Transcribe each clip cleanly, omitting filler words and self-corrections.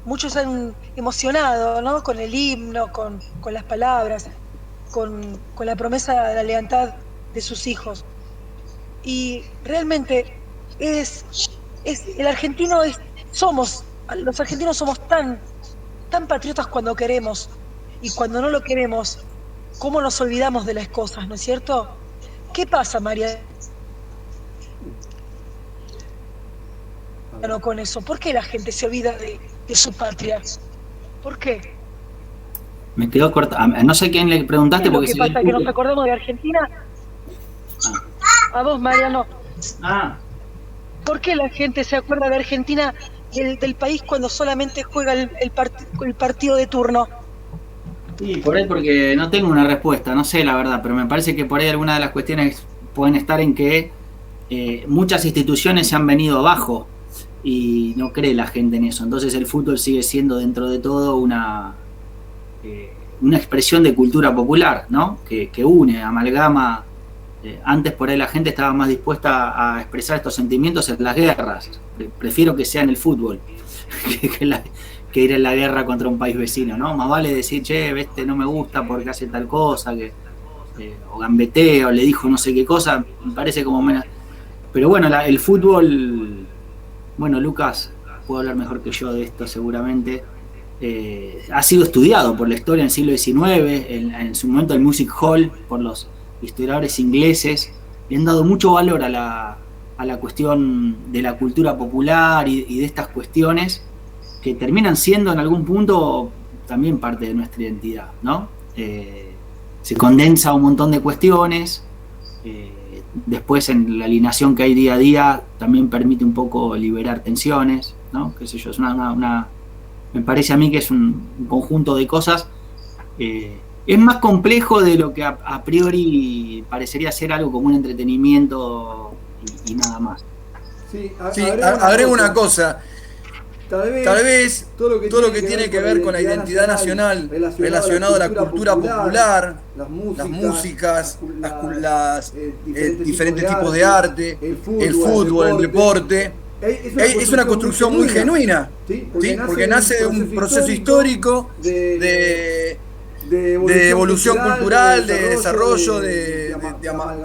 muchos se han emocionado, ¿no? Con el himno, con las palabras, con la promesa de la lealtad de sus hijos. Y realmente es, el argentino los argentinos somos tan patriotas cuando queremos, y cuando no lo queremos, ¿cómo nos olvidamos de las cosas, no es cierto? ¿Qué pasa, Mariano, con eso? ¿Por qué la gente se olvida de su patria? ¿Por qué? Me quedó corta. No sé quién le ¿Qué preguntaste es lo porque que se ve el pasa? ¿Que nos fútbol. acordamos de Argentina? A vos, Mariano. Ah, ¿Por qué la gente se acuerda de Argentina, del país, cuando solamente juega el partido de turno? sí, por ahí porque no tengo una respuesta, no sé la verdad, pero me parece que por ahí algunas de las cuestiones pueden estar en que muchas instituciones se han venido abajo y no cree la gente en eso. Entonces el fútbol sigue siendo dentro de todo una expresión de cultura popular, ¿no? Que une, amalgama. Antes por ahí la gente estaba más dispuesta a expresar estos sentimientos en las guerras. Prefiero que sea en el fútbol que ir en la guerra contra un país vecino, ¿no? Más vale decir, che, este no me gusta porque hace tal cosa, o gambetea, o le dijo no sé qué cosa, me parece como menos. Pero bueno, el fútbol, bueno, Lucas puede hablar mejor que yo de esto seguramente. Ha sido estudiado por la historia en el siglo XIX, en su momento el Music Hall, por los historiadores ingleses, le han dado mucho valor a la cuestión de la cultura popular y de estas cuestiones que terminan siendo en algún punto también parte de nuestra identidad, ¿no? Se condensa un montón de cuestiones, después en la alineación que hay día a día también permite un poco liberar tensiones, ¿no? Qué sé yo, es me parece a mí que es un conjunto de cosas. Es más complejo de lo que a priori parecería ser algo como un entretenimiento y nada más. Sí, agrego una cosa. Tal vez todo lo que tiene que ver con la identidad nacional relacionado a la cultura popular, las músicas, las diferentes tipos de arte, el fútbol, el deporte, es una construcción muy genuina, ¿sí? Porque nace de un proceso histórico de evolución cultural, de desarrollo, de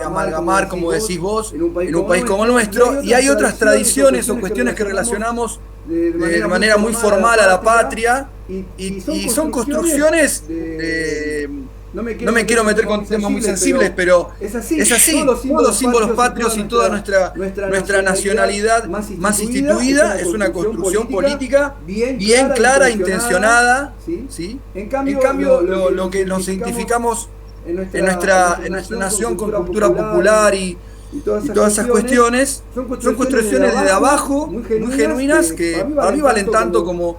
amalgamar, como decís vos, en un país como el nuestro, y hay otras tradiciones o cuestiones que relacionamos de manera muy formal a la patria, y son construcciones no me quiero meter con temas muy sensibles, pero es así. Todos los símbolos patrios y toda nuestra nacionalidad más instituida es una construcción política bien clara, intencionada, ¿sí? En cambio, lo que nos identificamos en nuestra nación con cultura popular y todas esas cuestiones son construcciones desde abajo, muy genuinas, que para mí valen tanto como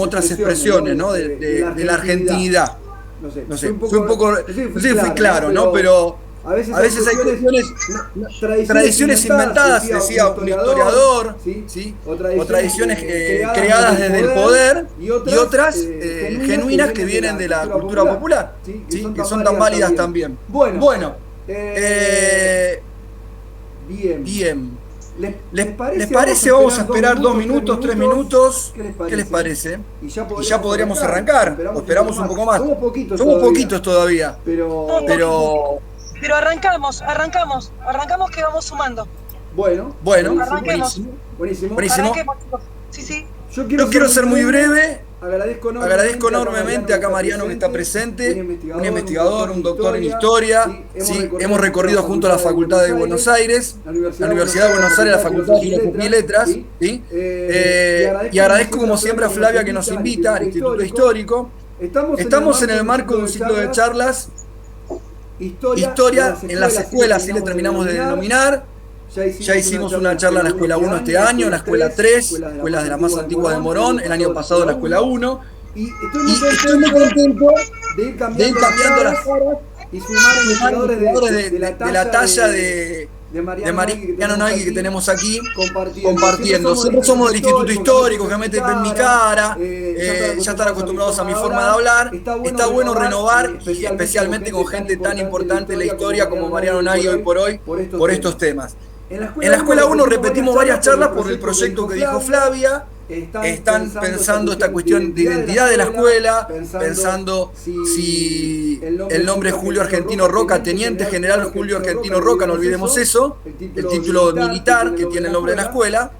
otras expresiones, ¿no? de la argentinidad. No sé, fui un poco, no sé si fui claro, ¿no? Pero a veces hay tradiciones inventadas, decía un historiador, ¿sí? O tradiciones creadas desde el poder, y otras genuinas que vienen de la cultura popular, ¿sí? Que son tan válidas también. Bueno, bien. ¿Les parece? Vamos a esperar 2 minutos, 3 minutos. ¿Qué les parece? Y ya podríamos arrancar. O esperamos un poco más. Somos poquitos todavía. Pero arrancamos que vamos sumando. Bueno, buenísimo. Arranquemos, chicos. Sí. Yo quiero ser muy breve. Agradezco enormemente acá a Mariano que está presente, un investigador, un doctor en historia. ¿Sí? Hemos recorrido junto a la Facultad de Buenos Aires, la Universidad de Buenos Aires, la Facultad de Filosofía y Letras. ¿Sí? Y agradezco como siempre a Flavia que nos invita al Instituto Histórico. Estamos en el marco de un ciclo de charlas, historia en las escuelas, así le terminamos de denominar. Ya hicimos una charla en la Escuela 1 este año, en la Escuela 3, escuelas de las más antiguas de Morón, el año pasado en la Escuela 1. Y estoy muy contento de ir cambiando las caras y sumar investigadores de la talla de Mariano Nagui que tenemos aquí compartiendo. Siempre somos del Instituto Histórico, que meten en mi cara, ya están acostumbrados a mi forma de hablar. Está bueno renovar, especialmente con gente tan importante en la historia como Mariano Nagui hoy por estos temas. En la Escuela 1 repetimos varias charlas por el proyecto que dijo Flavia, están pensando esta cuestión de identidad de la escuela, pensando si el nombre es Julio Argentino Roca, Teniente General Julio Argentino Roca, no olvidemos eso, el título militar que tiene el nombre de la escuela.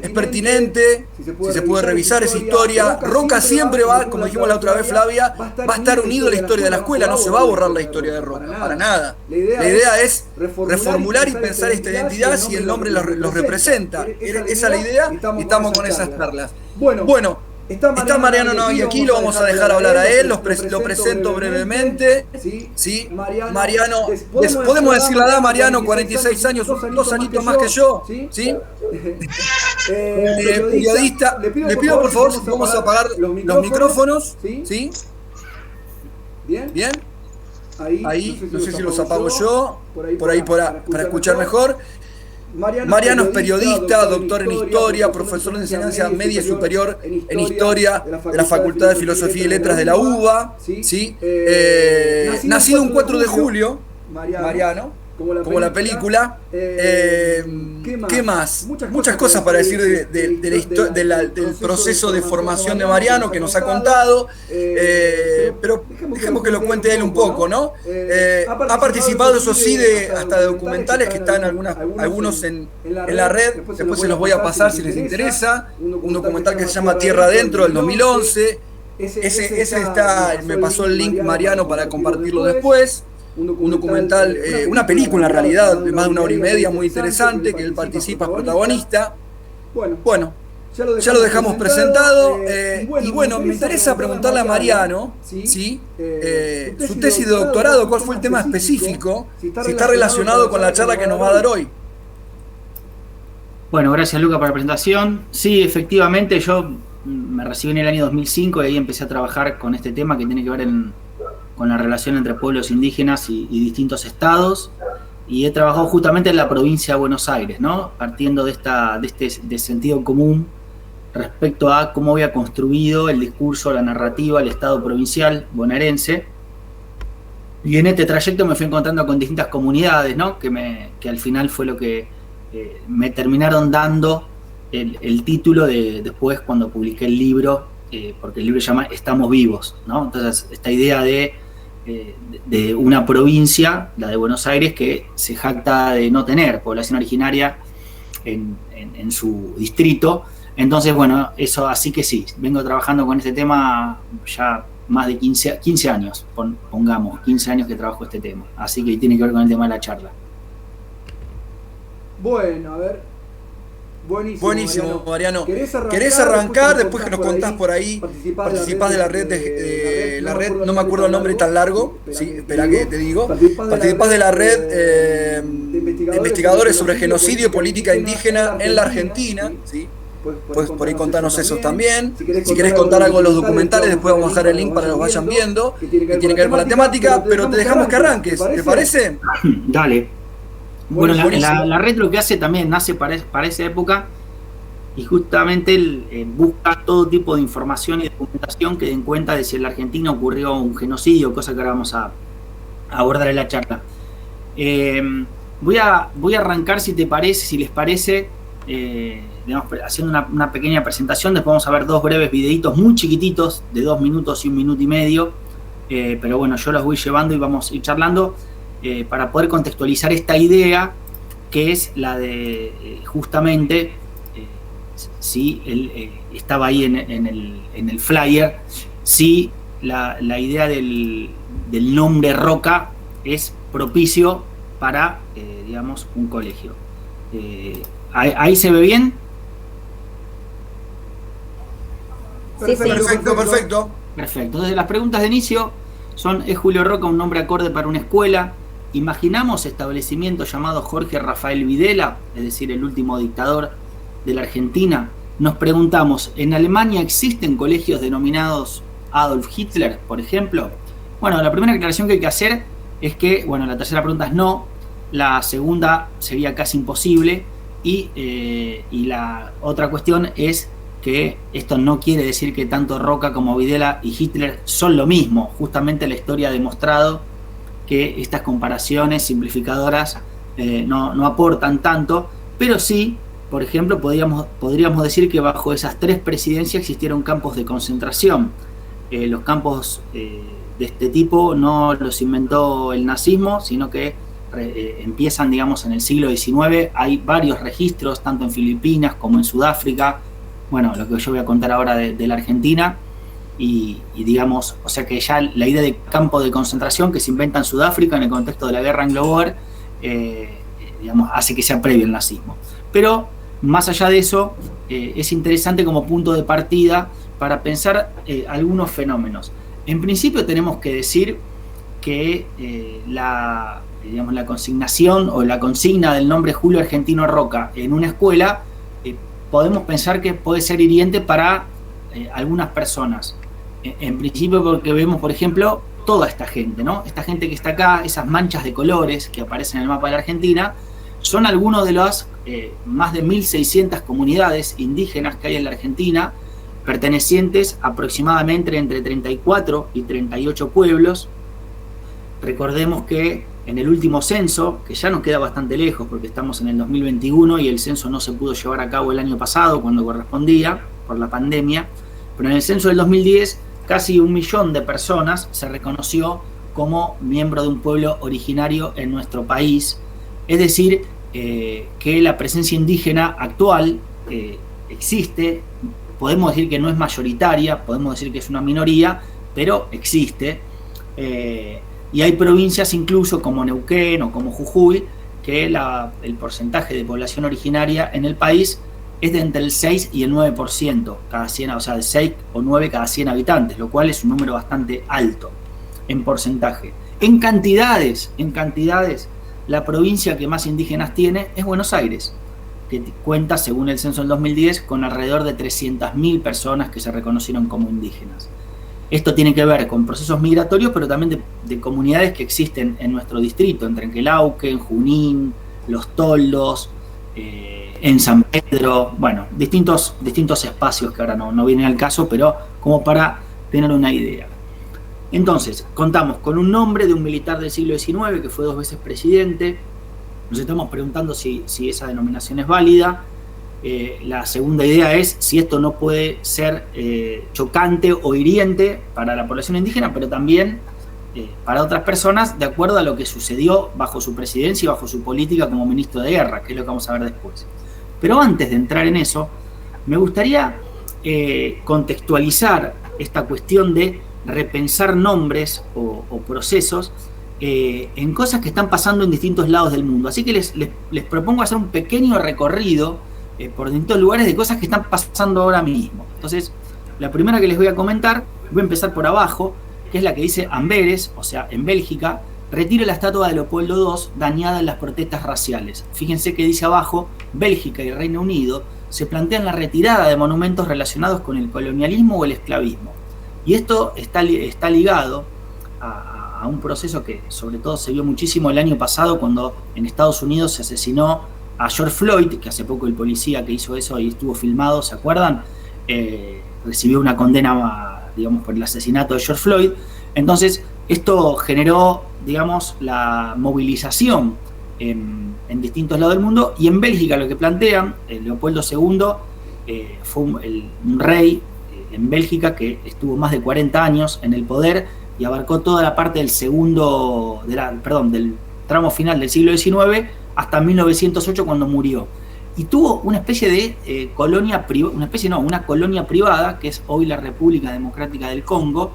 Es pertinente, si se puede revisar esa historia. Roca siempre va, como dijimos la otra vez Flavia, va a estar unido a la historia de la escuela, no se va a borrar la historia de Roca, para nada. La idea es reformular y pensar esta identidad si el nombre los representa. Esa es la idea y estamos con esas charlas. Bueno, está Mariano Navia aquí, lo vamos a dejar hablar a él, lo presento brevemente. ¿Sí? Mariano, podemos decir la edad, Mariano, 46 años, 2 añitos más que yo. ¿Sí? Periodista, le pido por favor si podemos apagar los micrófonos. ¿Sí? ¿Bien? Ahí, no sé si los apago yo, por ahí para escuchar mejor. Mariano es periodista, doctor en historia, profesor de enseñanza media y superior en historia de la Facultad de Filosofía y Letras de la UBA. ¿Sí? Nacido un 4 de julio, Mariano, como la película. ¿Qué más? Muchas cosas para decir del proceso de formación de Mariano que nos ha contado, pero dejemos que lo cuente él un poco, ¿no? Ha participado, eso sí, hasta de documentales que están algunos en la red, después se los voy a pasar si les interesa, un documental que se llama Tierra Adentro del 2011, ese está, me pasó el link Mariano para compartirlo después. Un documental, una película en realidad, de más de 1 hora y media, muy interesante, que él participa, es protagonista. Bueno, ya lo dejamos presentado. Y bueno, me interesa preguntarle a Mariano, ¿sí? Su tesis de doctorado, ¿cuál fue el tema específico? Si está relacionado con la charla que nos va a dar hoy. Bueno, gracias Luca por la presentación. Sí, efectivamente, yo me recibí en el año 2005 y ahí empecé a trabajar con este tema que tiene que ver con la relación entre pueblos indígenas y distintos estados, y he trabajado justamente en la provincia de Buenos Aires, ¿no? Partiendo de este sentido común respecto a cómo había construido el discurso, la narrativa, el estado provincial bonaerense. Y en este trayecto me fui encontrando con distintas comunidades, ¿no? Que al final fue lo que me terminaron dando el título de después cuando publiqué el libro, porque el libro se llama Estamos Vivos, ¿no? Entonces, esta idea de una provincia, la de Buenos Aires, que se jacta de no tener población originaria en su distrito. Entonces, bueno, eso así que sí, vengo trabajando con este tema ya más de 15 años, pongamos, 15 años que trabajo este tema. Así que tiene que ver con el tema de la charla. Bueno, a ver. Buenísimo, Mariano. ¿Querés arrancar? Después que nos contás por ahí, participás de la red, no me acuerdo el nombre tan largo, ¿sí? Espera que te digo. Participás de la red de investigadores sobre genocidio y política indígena en la Argentina, ¿sí? Pues por ahí contanos eso también. Si querés contar algo de los documentales, después vamos a dejar el link para que los vayan viendo, que tiene que ver con la temática, pero te dejamos que arranques, ¿te parece? Dale. Bueno, la red lo que hace también nace para esa época y justamente busca todo tipo de información y documentación que den cuenta de si en la Argentina ocurrió un genocidio, cosa que ahora vamos a abordar en la charla. Voy a arrancar, si les parece, digamos, haciendo una pequeña presentación. Después vamos a ver 2 breves videitos muy chiquititos de 2 minutos y 1 minuto y medio, pero bueno, yo los voy llevando y vamos a ir charlando. Para poder contextualizar esta idea, que es la de justamente, si estaba ahí en el flyer, si la idea del nombre Roca es propicio para, digamos, un colegio. ¿Ahí se ve bien? Sí, perfecto. Perfecto. Entonces las preguntas de inicio son: ¿es Julio Roca un nombre acorde para una escuela? ¿Imaginamos establecimiento llamado Jorge Rafael Videla, es decir, el último dictador de la Argentina? Nos preguntamos, ¿en Alemania existen colegios denominados Adolf Hitler, por ejemplo? Bueno, la primera aclaración que hay que hacer es que, bueno, la tercera pregunta es no, la segunda sería casi imposible, y la otra cuestión es que esto no quiere decir que tanto Roca como Videla y Hitler son lo mismo. Justamente la historia ha demostrado que estas comparaciones simplificadoras no aportan tanto, pero sí por ejemplo, podríamos decir que bajo esas 3 presidencias existieron campos de concentración. Los campos de este tipo no los inventó el nazismo, sino que empiezan, digamos, en el siglo XIX. Hay varios registros, tanto en Filipinas como en Sudáfrica. Bueno, lo que yo voy a contar ahora de la Argentina. Y digamos, o sea que ya la idea de campo de concentración que se inventa en Sudáfrica en el contexto de la guerra anglo-boer, digamos, hace que sea previo al nazismo. Pero más allá de eso, es interesante como punto de partida para pensar algunos fenómenos. En principio tenemos que decir que la consignación o la consigna del nombre Julio Argentino Roca en una escuela, podemos pensar que puede ser hiriente para algunas personas. En principio porque vemos, por ejemplo, toda esta gente, ¿no? Esta gente que está acá, esas manchas de colores que aparecen en el mapa de la Argentina, son algunos de las más de 1.600 comunidades indígenas que hay en la Argentina, pertenecientes aproximadamente entre 34 y 38 pueblos. Recordemos que en el último censo, que ya nos queda bastante lejos porque estamos en el 2021 y el censo no se pudo llevar a cabo el año pasado cuando correspondía por la pandemia, pero en el censo del 2010 casi 1 millón de personas se reconoció como miembro de un pueblo originario en nuestro país. Es decir, que la presencia indígena actual existe. Podemos decir que no es mayoritaria, podemos decir que es una minoría, pero existe. Y hay provincias incluso como Neuquén o como Jujuy, que el porcentaje de población originaria en el país es de entre el 6 y el 9% cada 100, o sea, de 6 o 9 cada 100 habitantes, lo cual es un número bastante alto en porcentaje. En cantidades, la provincia que más indígenas tiene es Buenos Aires, que cuenta, según el censo del 2010, con alrededor de 300.000 personas que se reconocieron como indígenas. Esto tiene que ver con procesos migratorios, pero también de comunidades que existen en nuestro distrito, en Trenquelauquen, en Junín, Los Toldos, en San Pedro, bueno, distintos espacios que ahora no vienen al caso, pero como para tener una idea. Entonces, contamos con un nombre de un militar del siglo XIX que fue 2 veces presidente. Nos estamos preguntando si esa denominación es válida. La segunda idea es si esto no puede ser chocante o hiriente para la población indígena, pero también para otras personas, de acuerdo a lo que sucedió bajo su presidencia y bajo su política como ministro de guerra, que es lo que vamos a ver después. Pero antes de entrar en eso, me gustaría contextualizar esta cuestión de repensar nombres o procesos en cosas que están pasando en distintos lados del mundo. Así que les propongo hacer un pequeño recorrido por distintos lugares de cosas que están pasando ahora mismo. Entonces, la primera que les voy a comentar, voy a empezar por abajo, que es la que dice Amberes, o sea, en Bélgica, retira la estatua de Leopoldo II dañada en las protestas raciales. Fíjense que dice abajo, Bélgica y Reino Unido se plantean la retirada de monumentos relacionados con el colonialismo o el esclavismo. Y esto está ligado a un proceso que sobre todo se vio muchísimo el año pasado cuando en Estados Unidos se asesinó a George Floyd, que hace poco el policía que hizo eso y estuvo filmado, ¿se acuerdan? Recibió una condena, digamos, por el asesinato de George Floyd. Entonces, esto generó, digamos, la movilización en distintos lados del mundo, y en Bélgica lo que plantean, Leopoldo II fue un rey en Bélgica que estuvo más de 40 años en el poder y abarcó toda la parte del del tramo final del siglo XIX hasta 1908 cuando murió. Y tuvo una especie de una colonia privada, que es hoy la República Democrática del Congo,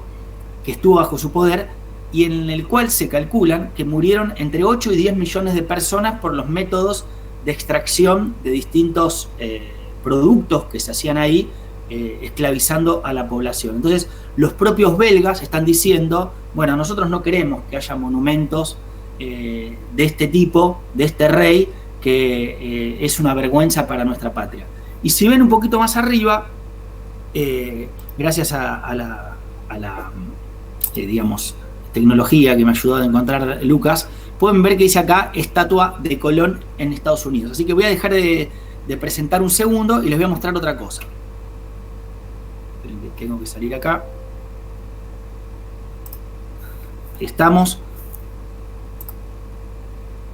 que estuvo bajo su poder y en el cual se calculan que murieron entre 8 y 10 millones de personas por los métodos de extracción de distintos productos que se hacían ahí, esclavizando a la población. Entonces, los propios belgas están diciendo, bueno, nosotros no queremos que haya monumentos de este tipo, de este rey, que es una vergüenza para nuestra patria. Y si ven un poquito más arriba, gracias a la digamos, tecnología que me ayudó a encontrar Lucas, pueden ver que dice acá estatua de Colón en Estados Unidos. Así que voy a dejar de presentar un segundo y les voy a mostrar otra cosa. Tengo que salir acá. Estamos.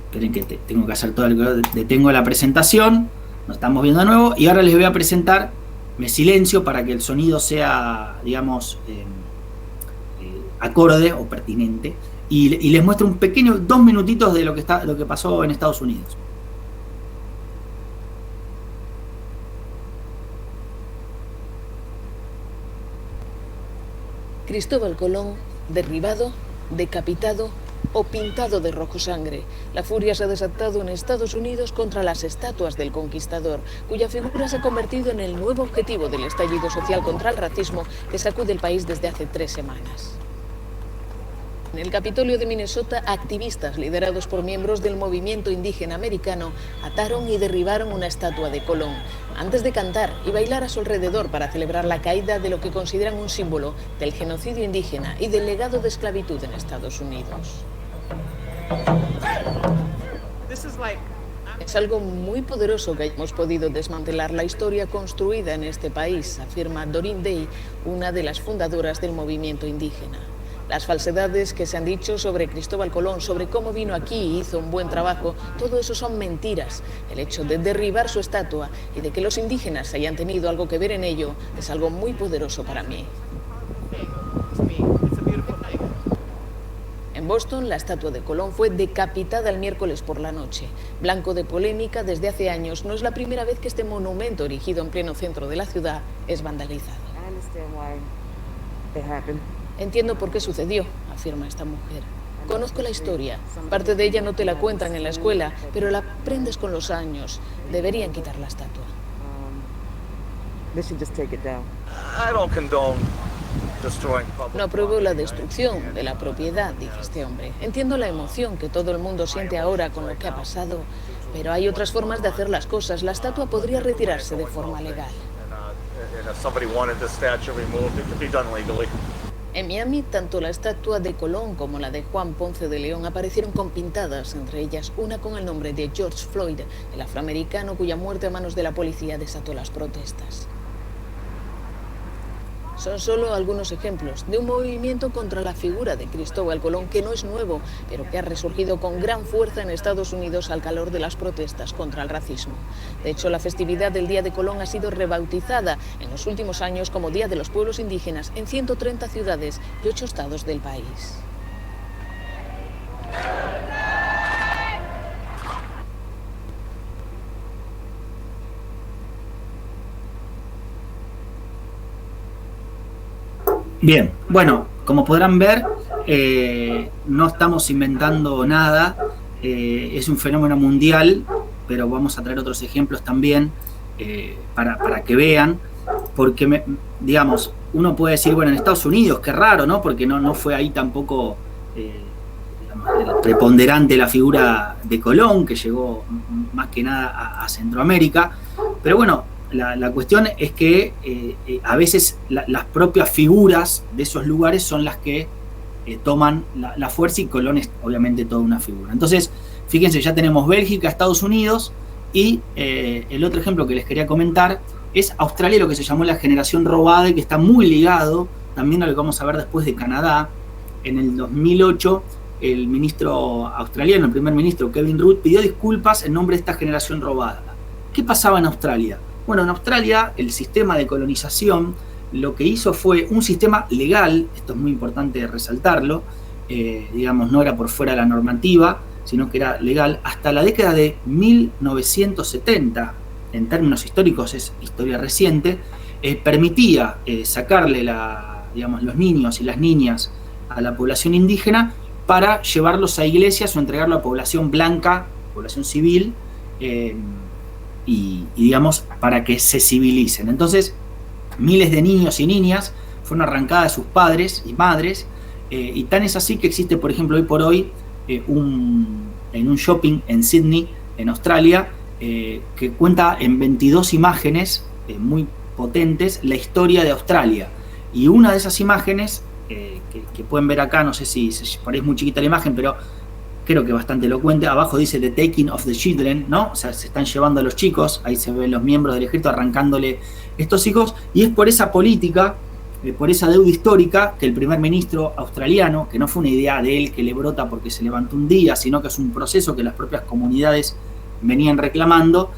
Esperen que tengo que hacer todo detengo la presentación Nos estamos viendo de nuevo y ahora les voy a presentar, me silencio para que el sonido sea, digamos, acorde o pertinente, y les muestro un pequeño 2 minutitos de lo que pasó en Estados Unidos. Cristóbal Colón, derribado, decapitado o pintado de rojo sangre. La furia se ha desatado en Estados Unidos contra las estatuas del conquistador, cuya figura se ha convertido en el nuevo objetivo del estallido social contra el racismo que sacude el país desde hace 3 semanas. En el Capitolio de Minnesota, activistas liderados por miembros del movimiento indígena americano ataron y derribaron una estatua de Colón, antes de cantar y bailar a su alrededor para celebrar la caída de lo que consideran un símbolo del genocidio indígena y del legado de esclavitud en Estados Unidos. Es algo muy poderoso que hayamos podido desmantelar la historia construida en este país, afirma Doreen Day, una de las fundadoras del movimiento indígena. Las falsedades que se han dicho sobre Cristóbal Colón, sobre cómo vino aquí y hizo un buen trabajo, todo eso son mentiras. El hecho de derribar su estatua y de que los indígenas hayan tenido algo que ver en ello es algo muy poderoso para mí. En Boston, la estatua de Colón fue decapitada el miércoles por la noche. Blanco de polémica desde hace años, no es la primera vez que este monumento erigido en pleno centro de la ciudad es vandalizado. Entiendo por qué sucedió, afirma esta mujer. Conozco la historia. Parte de ella no te la cuentan en la escuela, pero la aprendes con los años. Deberían quitar la estatua. No apruebo la destrucción de la propiedad, dice este hombre. Entiendo la emoción que todo el mundo siente ahora con lo que ha pasado, pero hay otras formas de hacer las cosas. La estatua podría retirarse de forma legal. En Miami, tanto la estatua de Colón como la de Juan Ponce de León aparecieron con pintadas, entre ellas una con el nombre de George Floyd, el afroamericano cuya muerte a manos de la policía desató las protestas. Son solo algunos ejemplos de un movimiento contra la figura de Cristóbal Colón que no es nuevo, pero que ha resurgido con gran fuerza en Estados Unidos al calor de las protestas contra el racismo. De hecho, la festividad del Día de Colón ha sido rebautizada en los últimos años como Día de los Pueblos Indígenas en 130 ciudades y 8 estados del país. Bien, bueno, como podrán ver, no estamos inventando nada, es un fenómeno mundial, pero vamos a traer otros ejemplos también para que vean, porque, digamos, uno puede decir, bueno, en Estados Unidos, qué raro, ¿no? Porque no fue ahí tampoco digamos, preponderante la figura de Colón, que llegó más que nada a Centroamérica, pero bueno, la cuestión es que a veces las propias figuras de esos lugares son las que toman la fuerza, y Colón es obviamente toda una figura. Entonces, fíjense, ya tenemos Bélgica, Estados Unidos, y el otro ejemplo que les quería comentar es Australia, lo que se llamó la generación robada, y que está muy ligado también a lo que vamos a ver después de Canadá. En el 2008, el ministro australiano, el primer ministro Kevin Rudd, pidió disculpas en nombre de esta generación robada. ¿Qué pasaba en Australia? Bueno, en Australia el sistema de colonización lo que hizo fue un sistema legal, esto es muy importante resaltarlo, digamos, no era por fuera de la normativa, sino que era legal, hasta la década de 1970, en términos históricos es historia reciente, permitía sacarle digamos, los niños y las niñas a la población indígena para llevarlos a iglesias o entregarlo a población blanca, población civil, y digamos, para que se civilicen. Entonces, miles de niños y niñas fueron arrancadas de sus padres y madres, y tan es así que existe, por ejemplo, hoy por hoy, en un shopping en Sydney, en Australia, que cuenta en 22 imágenes muy potentes la historia de Australia. Y una de esas imágenes, que pueden ver acá, no sé si por ahí es muy chiquita la imagen, pero creo que bastante elocuente. Abajo dice The Taking of the Children, ¿no? O sea, se están llevando a los chicos, ahí se ven los miembros del ejército arrancándole estos hijos, y es por esa política, por esa deuda histórica, que el primer ministro australiano, que no fue una idea de él que le brota porque se levantó un día, sino que es un proceso que las propias comunidades venían reclamando,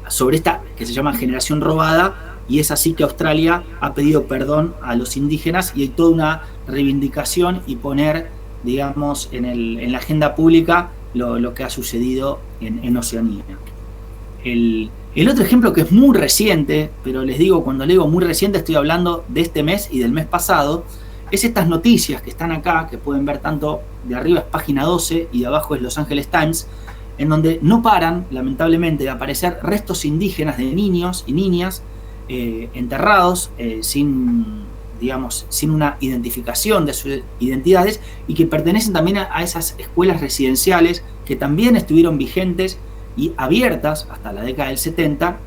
sobre esta que se llama generación robada, y es así que Australia ha pedido perdón a los indígenas y hay toda una reivindicación y poner, digamos, en la agenda pública lo que ha sucedido en Oceanía. El otro ejemplo que es muy reciente, pero les digo, cuando le digo muy reciente estoy hablando de este mes y del mes pasado, es estas noticias que están acá, que pueden ver tanto de arriba es página 12 y de abajo es Los Angeles Times, en donde no paran, lamentablemente, de aparecer restos indígenas de niños y niñas enterrados sin una identificación de sus identidades y que pertenecen también a esas escuelas residenciales que también estuvieron vigentes y abiertas hasta la década del 70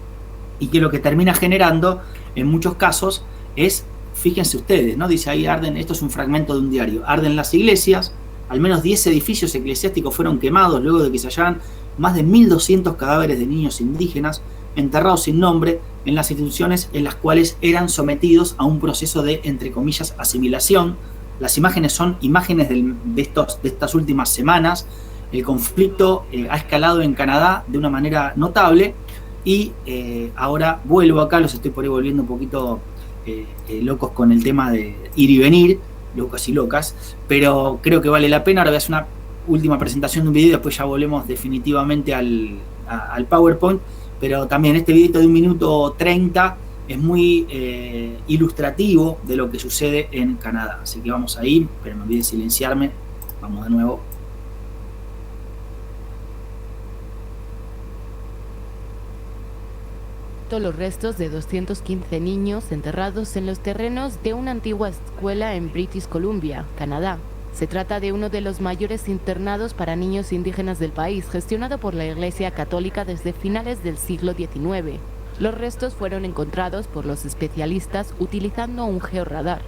y que lo que termina generando en muchos casos es, fíjense ustedes, ¿no? Dice ahí arden, esto es un fragmento de un diario, arden las iglesias, al menos 10 edificios eclesiásticos fueron quemados luego de que se hallaran más de 1.200 cadáveres de niños indígenas enterrados sin nombre en las instituciones en las cuales eran sometidos a un proceso de, entre comillas, asimilación. Las imágenes son imágenes de estas últimas semanas. El conflicto ha escalado en Canadá de una manera notable y ahora vuelvo acá, los estoy por ahí volviendo un poquito locos con el tema de ir y venir, locos y locas, pero creo que vale la pena. Ahora voy a hacer una última presentación de un video y después ya volvemos definitivamente al PowerPoint, pero también este videito de 1 minuto 30 es muy ilustrativo de lo que sucede en Canadá, así que vamos ahí, pero me olvidé silenciarme, vamos de nuevo. Los restos de 215 niños enterrados en los terrenos de una antigua escuela en British Columbia, Canadá. Se trata de uno de los mayores internados para niños indígenas del país, gestionado por la Iglesia Católica desde finales del siglo XIX. Los restos fueron encontrados por los especialistas utilizando un georradar.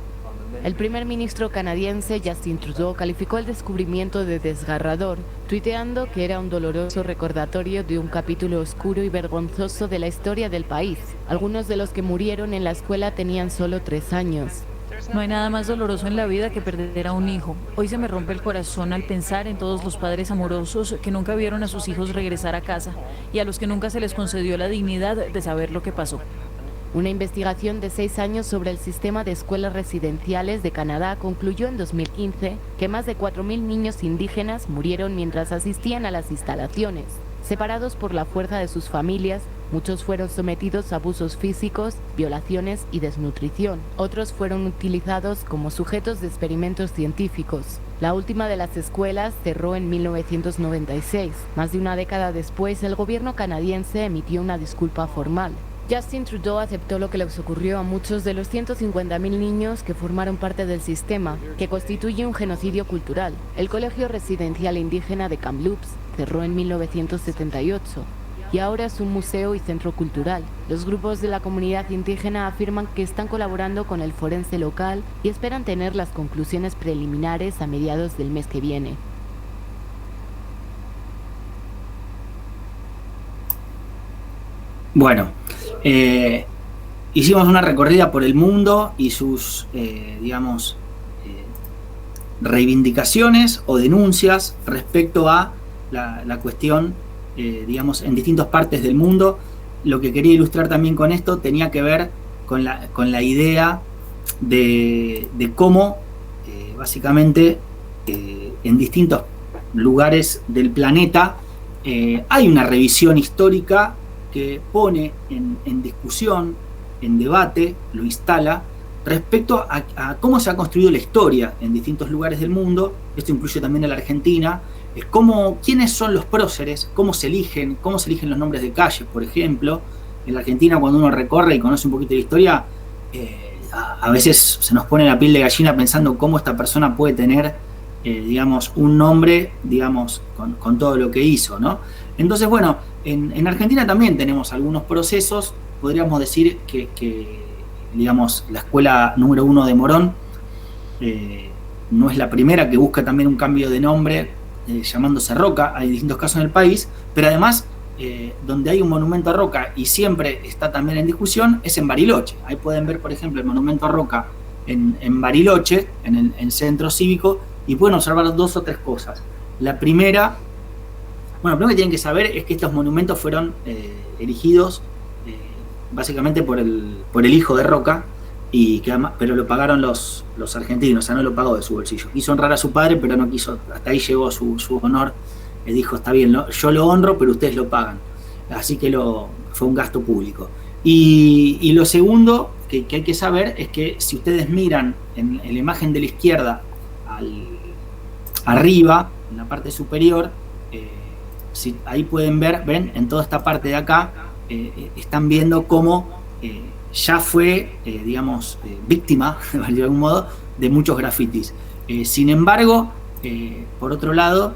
El primer ministro canadiense Justin Trudeau calificó el descubrimiento de desgarrador, tuiteando que era un doloroso recordatorio de un capítulo oscuro y vergonzoso de la historia del país. Algunos de los que murieron en la escuela tenían solo 3 años. No hay nada más doloroso en la vida que perder a un hijo. Hoy se me rompe el corazón al pensar en todos los padres amorosos que nunca vieron a sus hijos regresar a casa y a los que nunca se les concedió la dignidad de saber lo que pasó. Una investigación de 6 años sobre el sistema de escuelas residenciales de Canadá concluyó en 2015 que más de 4.000 niños indígenas murieron mientras asistían a las instalaciones. Separados por la fuerza de sus familias, muchos fueron sometidos a abusos físicos, violaciones y desnutrición. Otros fueron utilizados como sujetos de experimentos científicos. La última de las escuelas cerró en 1996. Más de una década después, el gobierno canadiense emitió una disculpa formal. Justin Trudeau aceptó lo que les ocurrió a muchos de los 150.000 niños que formaron parte del sistema, que constituye un genocidio cultural. El colegio residencial indígena de Kamloops cerró en 1978 y ahora es un museo y centro cultural. Los grupos de la comunidad indígena afirman que están colaborando con el forense local y esperan tener las conclusiones preliminares a mediados del mes que viene. Bueno, hicimos una recorrida por el mundo y sus, reivindicaciones o denuncias respecto a la cuestión, en distintas partes del mundo. Lo que quería ilustrar también con esto tenía que ver con la idea de cómo, básicamente, en distintos lugares del planeta hay una revisión histórica que pone en discusión, en debate, lo instala, respecto a cómo se ha construido la historia en distintos lugares del mundo. Esto incluye también a la Argentina. ¿Quiénes son los próceres? ¿Cómo se eligen los nombres de calles, por ejemplo? En la Argentina, cuando uno recorre y conoce un poquito de la historia, a veces se nos pone la piel de gallina pensando cómo esta persona puede tener, un nombre, con todo lo que hizo, ¿no? Entonces, bueno, en Argentina también tenemos algunos procesos. Podríamos decir que la escuela número 1 de Morón no es la primera que busca también un cambio de nombre, llamándose Roca. Hay distintos casos en el país, pero además donde hay un monumento a Roca y siempre está también en discusión es en Bariloche. Ahí pueden ver, por ejemplo, el monumento a Roca en Bariloche, en el centro cívico, y pueden observar 2 o 3 cosas. La primera Bueno, lo primero que tienen que saber es que estos monumentos fueron erigidos básicamente por el hijo de Roca, pero lo pagaron los argentinos, o sea, no lo pagó de su bolsillo. Quiso honrar a su padre, pero no quiso, hasta ahí llegó su honor. Dijo, está bien, yo lo honro, pero ustedes lo pagan. Así que fue un gasto público. Y lo segundo que hay que saber es que si ustedes miran en la imagen de la izquierda arriba, en la parte superior, ahí pueden ver, ven, en toda esta parte de acá, están viendo cómo ya fue, víctima, de algún modo, de muchos grafitis. Sin embargo, por otro lado,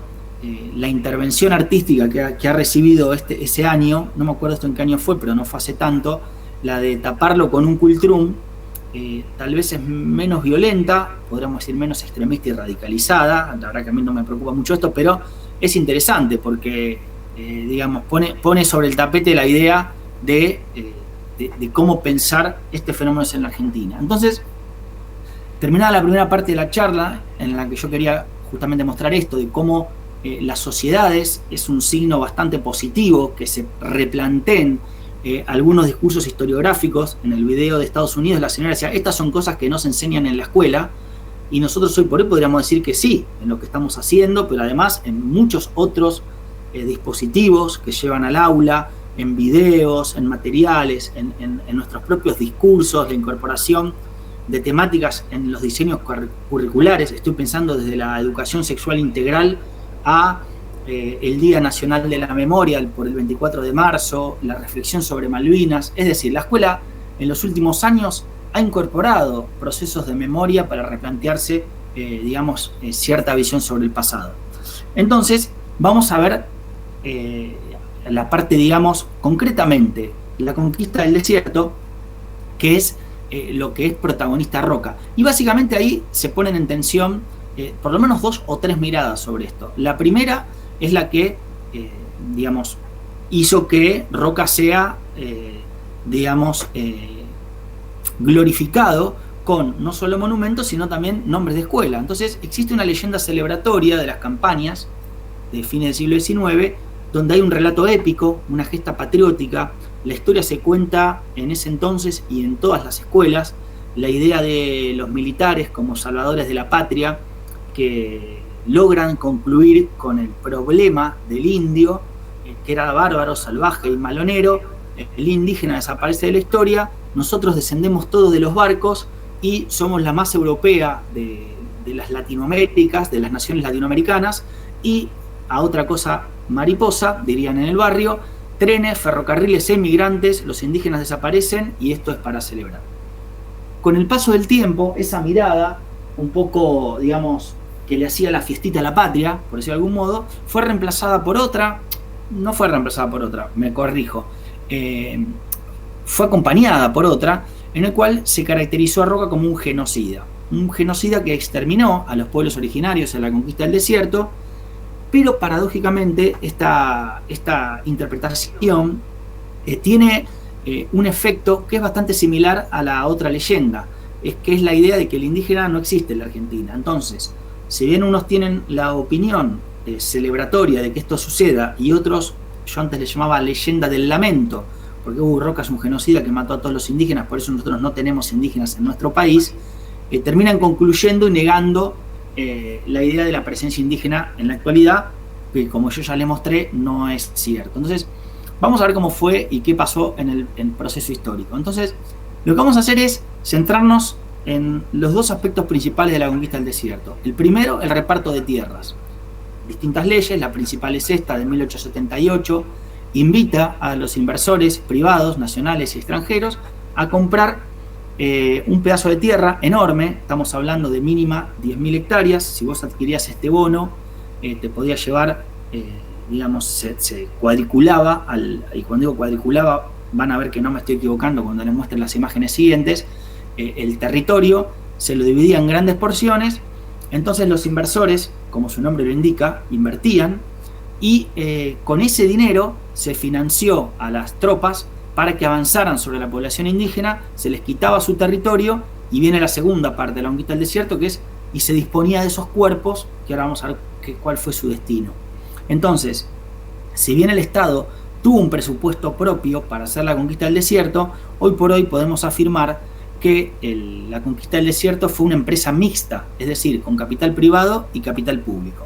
la intervención artística que ha recibido ese año, no me acuerdo esto en qué año fue, pero no fue hace tanto, la de taparlo con un cultrum, tal vez es menos violenta, podríamos decir menos extremista y radicalizada. La verdad que a mí no me preocupa mucho esto, pero es interesante porque, pone sobre el tapete la idea de cómo pensar este fenómeno en la Argentina. Entonces, terminada la primera parte de la charla, en la que yo quería justamente mostrar esto, de cómo las sociedades es un signo bastante positivo, que se replanteen algunos discursos historiográficos. En el video de Estados Unidos la señora decía, estas son cosas que no se enseñan en la escuela, y nosotros hoy por hoy podríamos decir que sí, en lo que estamos haciendo, pero además en muchos otros dispositivos que llevan al aula, en videos, en materiales, en nuestros propios discursos, la incorporación de temáticas en los diseños curriculares. Estoy pensando desde la educación sexual integral a el Día Nacional de la Memoria por el 24 de marzo, la reflexión sobre Malvinas. Es decir, la escuela en los últimos años ha incorporado procesos de memoria para replantearse, cierta visión sobre el pasado. Entonces, vamos a ver la parte, concretamente, la conquista del desierto, que es lo que es protagonista Roca. Y básicamente ahí se ponen en tensión por lo menos 2 o 3 miradas sobre esto. La primera es la que, hizo que Roca sea, glorificado con no solo monumentos, sino también nombres de escuela. Entonces existe una leyenda celebratoria de las campañas de fines del siglo XIX, donde hay un relato épico, una gesta patriótica. La historia se cuenta en ese entonces y en todas las escuelas. La idea de los militares como salvadores de la patria, que logran concluir con el problema del indio, que era bárbaro, salvaje y malonero. El indígena desaparece de la historia, nosotros descendemos todos de los barcos y somos la más europea de las Latinoaméricas, de las naciones latinoamericanas, y a otra cosa mariposa, dirían en el barrio, trenes, ferrocarriles, emigrantes, los indígenas desaparecen y esto es para celebrar. Con el paso del tiempo, esa mirada, un poco, que le hacía la fiestita a la patria, por decirlo de algún modo, fue reemplazada por otra, no fue reemplazada por otra, me corrijo, fue acompañada por otra, en el cual se caracterizó a Roca como un genocida que exterminó a los pueblos originarios en la conquista del desierto. Pero paradójicamente esta interpretación tiene un efecto que es bastante similar a la otra leyenda, que es la idea de que el indígena no existe en la Argentina. Entonces, si bien unos tienen la opinión celebratoria de que esto suceda y otros, yo antes le llamaba leyenda del lamento, porque Roca es un genocida que mató a todos los indígenas, por eso nosotros no tenemos indígenas en nuestro país, terminan concluyendo y negando la idea de la presencia indígena en la actualidad, que como yo ya le mostré, no es cierto. Entonces, vamos a ver cómo fue y qué pasó en el proceso histórico. Entonces, lo que vamos a hacer es centrarnos en los 2 aspectos principales de la conquista del desierto. El primero, el reparto de tierras. Distintas leyes, la principal es esta de 1878, invita a los inversores privados, nacionales y extranjeros, a comprar un pedazo de tierra enorme. Estamos hablando de mínima 10.000 hectáreas. Si vos adquirías este bono, te podía llevar, se cuadriculaba, y cuando digo cuadriculaba, van a ver que no me estoy equivocando cuando les muestre las imágenes siguientes. El territorio se lo dividía en grandes porciones, entonces los inversores, como su nombre lo indica, invertían, y con ese dinero se financió a las tropas para que avanzaran sobre la población indígena, se les quitaba su territorio, y viene la segunda parte de la conquista del desierto, que es, y se disponía de esos cuerpos, que ahora vamos a ver cuál fue su destino. Entonces, si bien el Estado tuvo un presupuesto propio para hacer la conquista del desierto, hoy por hoy podemos afirmar que la conquista del desierto fue una empresa mixta, es decir, con capital privado y capital público.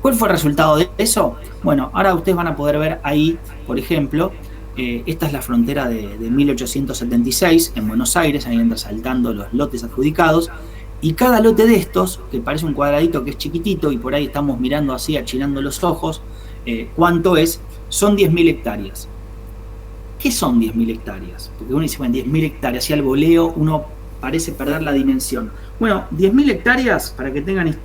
¿Cuál fue el resultado de eso? Bueno, ahora ustedes van a poder ver ahí, por ejemplo, esta es la frontera de 1876 en Buenos Aires, ahí andan saltando los lotes adjudicados, y cada lote de estos, que parece un cuadradito que es chiquitito, y por ahí estamos mirando así, achinando los ojos, ¿cuánto es? Son 10.000 hectáreas. ¿Qué son 10.000 hectáreas? Porque uno dice, bueno, 10.000 hectáreas, y al voleo uno parece perder la dimensión. Bueno, 10.000 hectáreas, para que tengan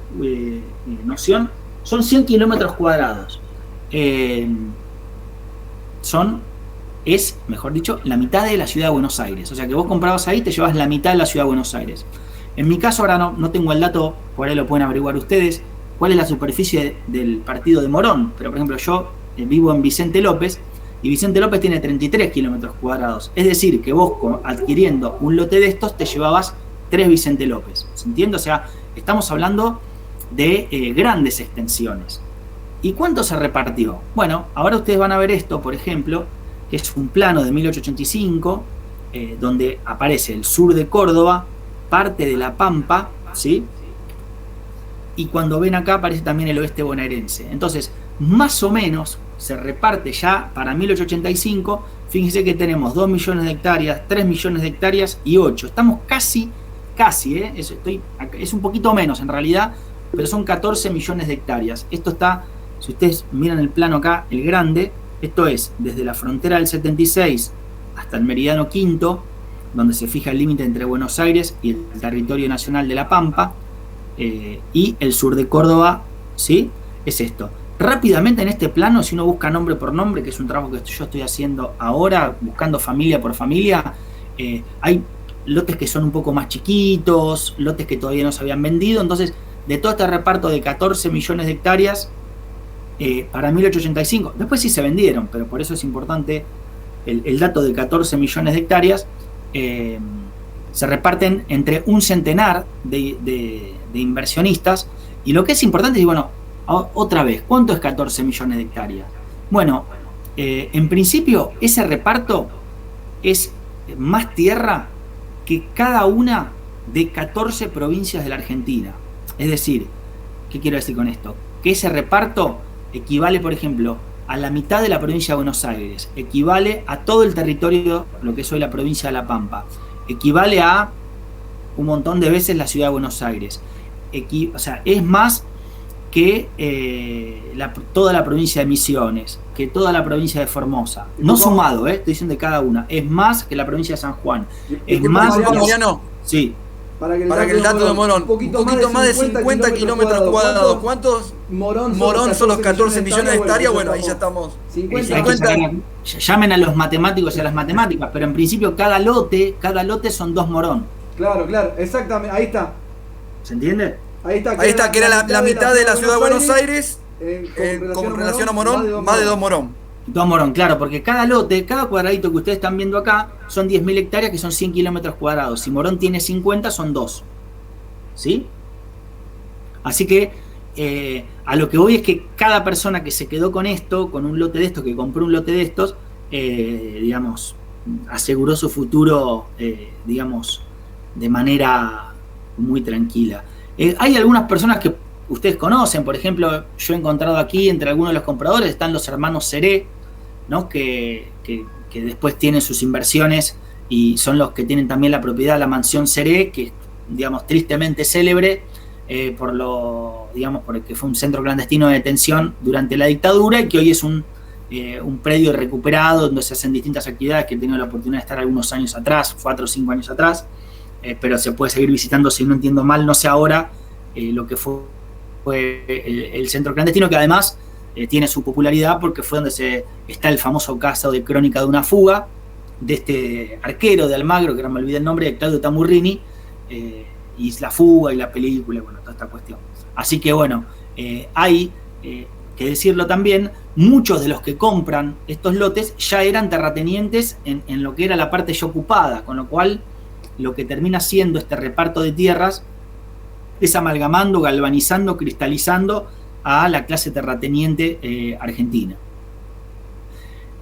noción, son 100 kilómetros cuadrados. Es, mejor dicho, la mitad de la ciudad de Buenos Aires. O sea que vos comprabas ahí, te llevas la mitad de la ciudad de Buenos Aires. En mi caso, ahora no tengo el dato, por ahí lo pueden averiguar ustedes, cuál es la superficie del partido de Morón. Pero, por ejemplo, yo vivo en Vicente López, y Vicente López tiene 33 kilómetros cuadrados. Es decir, que vos adquiriendo un lote de estos, te llevabas 3 Vicente López. ¿Se entiende? O sea, estamos hablando de grandes extensiones. ¿Y cuánto se repartió? Bueno, ahora ustedes van a ver esto, por ejemplo, que es un plano de 1885, donde aparece el sur de Córdoba, parte de La Pampa, ¿sí? Y cuando ven acá aparece también el oeste bonaerense. Entonces, más o menos se reparte ya para 1885, fíjense que tenemos 2 millones de hectáreas, 3 millones de hectáreas y 8. Estamos casi, es un poquito menos en realidad, pero son 14 millones de hectáreas. Esto está, si ustedes miran el plano acá, el grande, esto es desde la frontera del 76 hasta el meridiano quinto, donde se fija el límite entre Buenos Aires y el territorio nacional de La Pampa, y el sur de Córdoba, ¿sí? Es esto. Rápidamente en este plano, si uno busca nombre por nombre, que es un trabajo que yo estoy haciendo ahora, buscando familia por familia, hay lotes que son un poco más chiquitos, lotes que todavía no se habían vendido. Entonces, de todo este reparto de 14 millones de hectáreas, para 1885, después sí se vendieron, pero por eso es importante el dato de 14 millones de hectáreas, se reparten entre un centenar de inversionistas. Y lo que es importante es, bueno, otra vez, ¿cuánto es 14 millones de hectáreas? Bueno, en principio ese reparto es más tierra que cada una de 14 provincias de la Argentina. Es decir, ¿qué quiero decir con esto? Que ese reparto equivale, por ejemplo, a la mitad de la provincia de Buenos Aires, equivale a todo el territorio, lo que es hoy la provincia de La Pampa, equivale a un montón de veces la ciudad de Buenos Aires. O sea, es más que toda la provincia de Misiones, que toda la provincia de Formosa. No sumado, estoy diciendo de cada una. Es más que la provincia de San Juan. Es más... Mariano, sí. Para que el dato de Morón, un poquito más de 50 kilómetros cuadrados. ¿Cuántos Morón son los 14 millones de hectáreas? Bueno, ahí ya estamos. 50. Llamen a los matemáticos y a las matemáticas, pero en principio cada lote son 2 Morón. Claro, exactamente, ahí está. ¿Se entiende? Ahí está, que era la mitad de la ciudad de Buenos Aires, con relación a Morón, más de 2 Morón. 2 Morón, claro, porque cada lote, cada cuadradito que ustedes están viendo acá, son 10.000 hectáreas, que son 100 kilómetros cuadrados. Si Morón tiene 50, son 2. ¿Sí? Así que a lo que voy es que cada persona que se quedó con esto, con un lote de estos, que compró un lote de estos, digamos, aseguró su futuro, digamos, de manera muy tranquila. Hay algunas personas que ustedes conocen, por ejemplo, yo he encontrado aquí entre algunos de los compradores, están los hermanos Seré, ¿no? que después tienen sus inversiones y son los que tienen también la propiedad de la mansión Seré, que digamos tristemente célebre porque fue un centro clandestino de detención durante la dictadura y que hoy es un predio recuperado donde se hacen distintas actividades, que he tenido la oportunidad de estar algunos años atrás, 4 o 5 años atrás, pero se puede seguir visitando, si no entiendo mal, no sé ahora lo que fue el centro clandestino, que además tiene su popularidad porque fue donde está el famoso caso de Crónica de una fuga, de este arquero de Almagro, que ahora me olvidé el nombre, de Claudio Tamurrini, y la fuga y la película, bueno, toda esta cuestión. Así que bueno, hay que decirlo también, muchos de los que compran estos lotes ya eran terratenientes en lo que era la parte ya ocupada, con lo cual lo que termina siendo este reparto de tierras es amalgamando, galvanizando, cristalizando a la clase terrateniente argentina.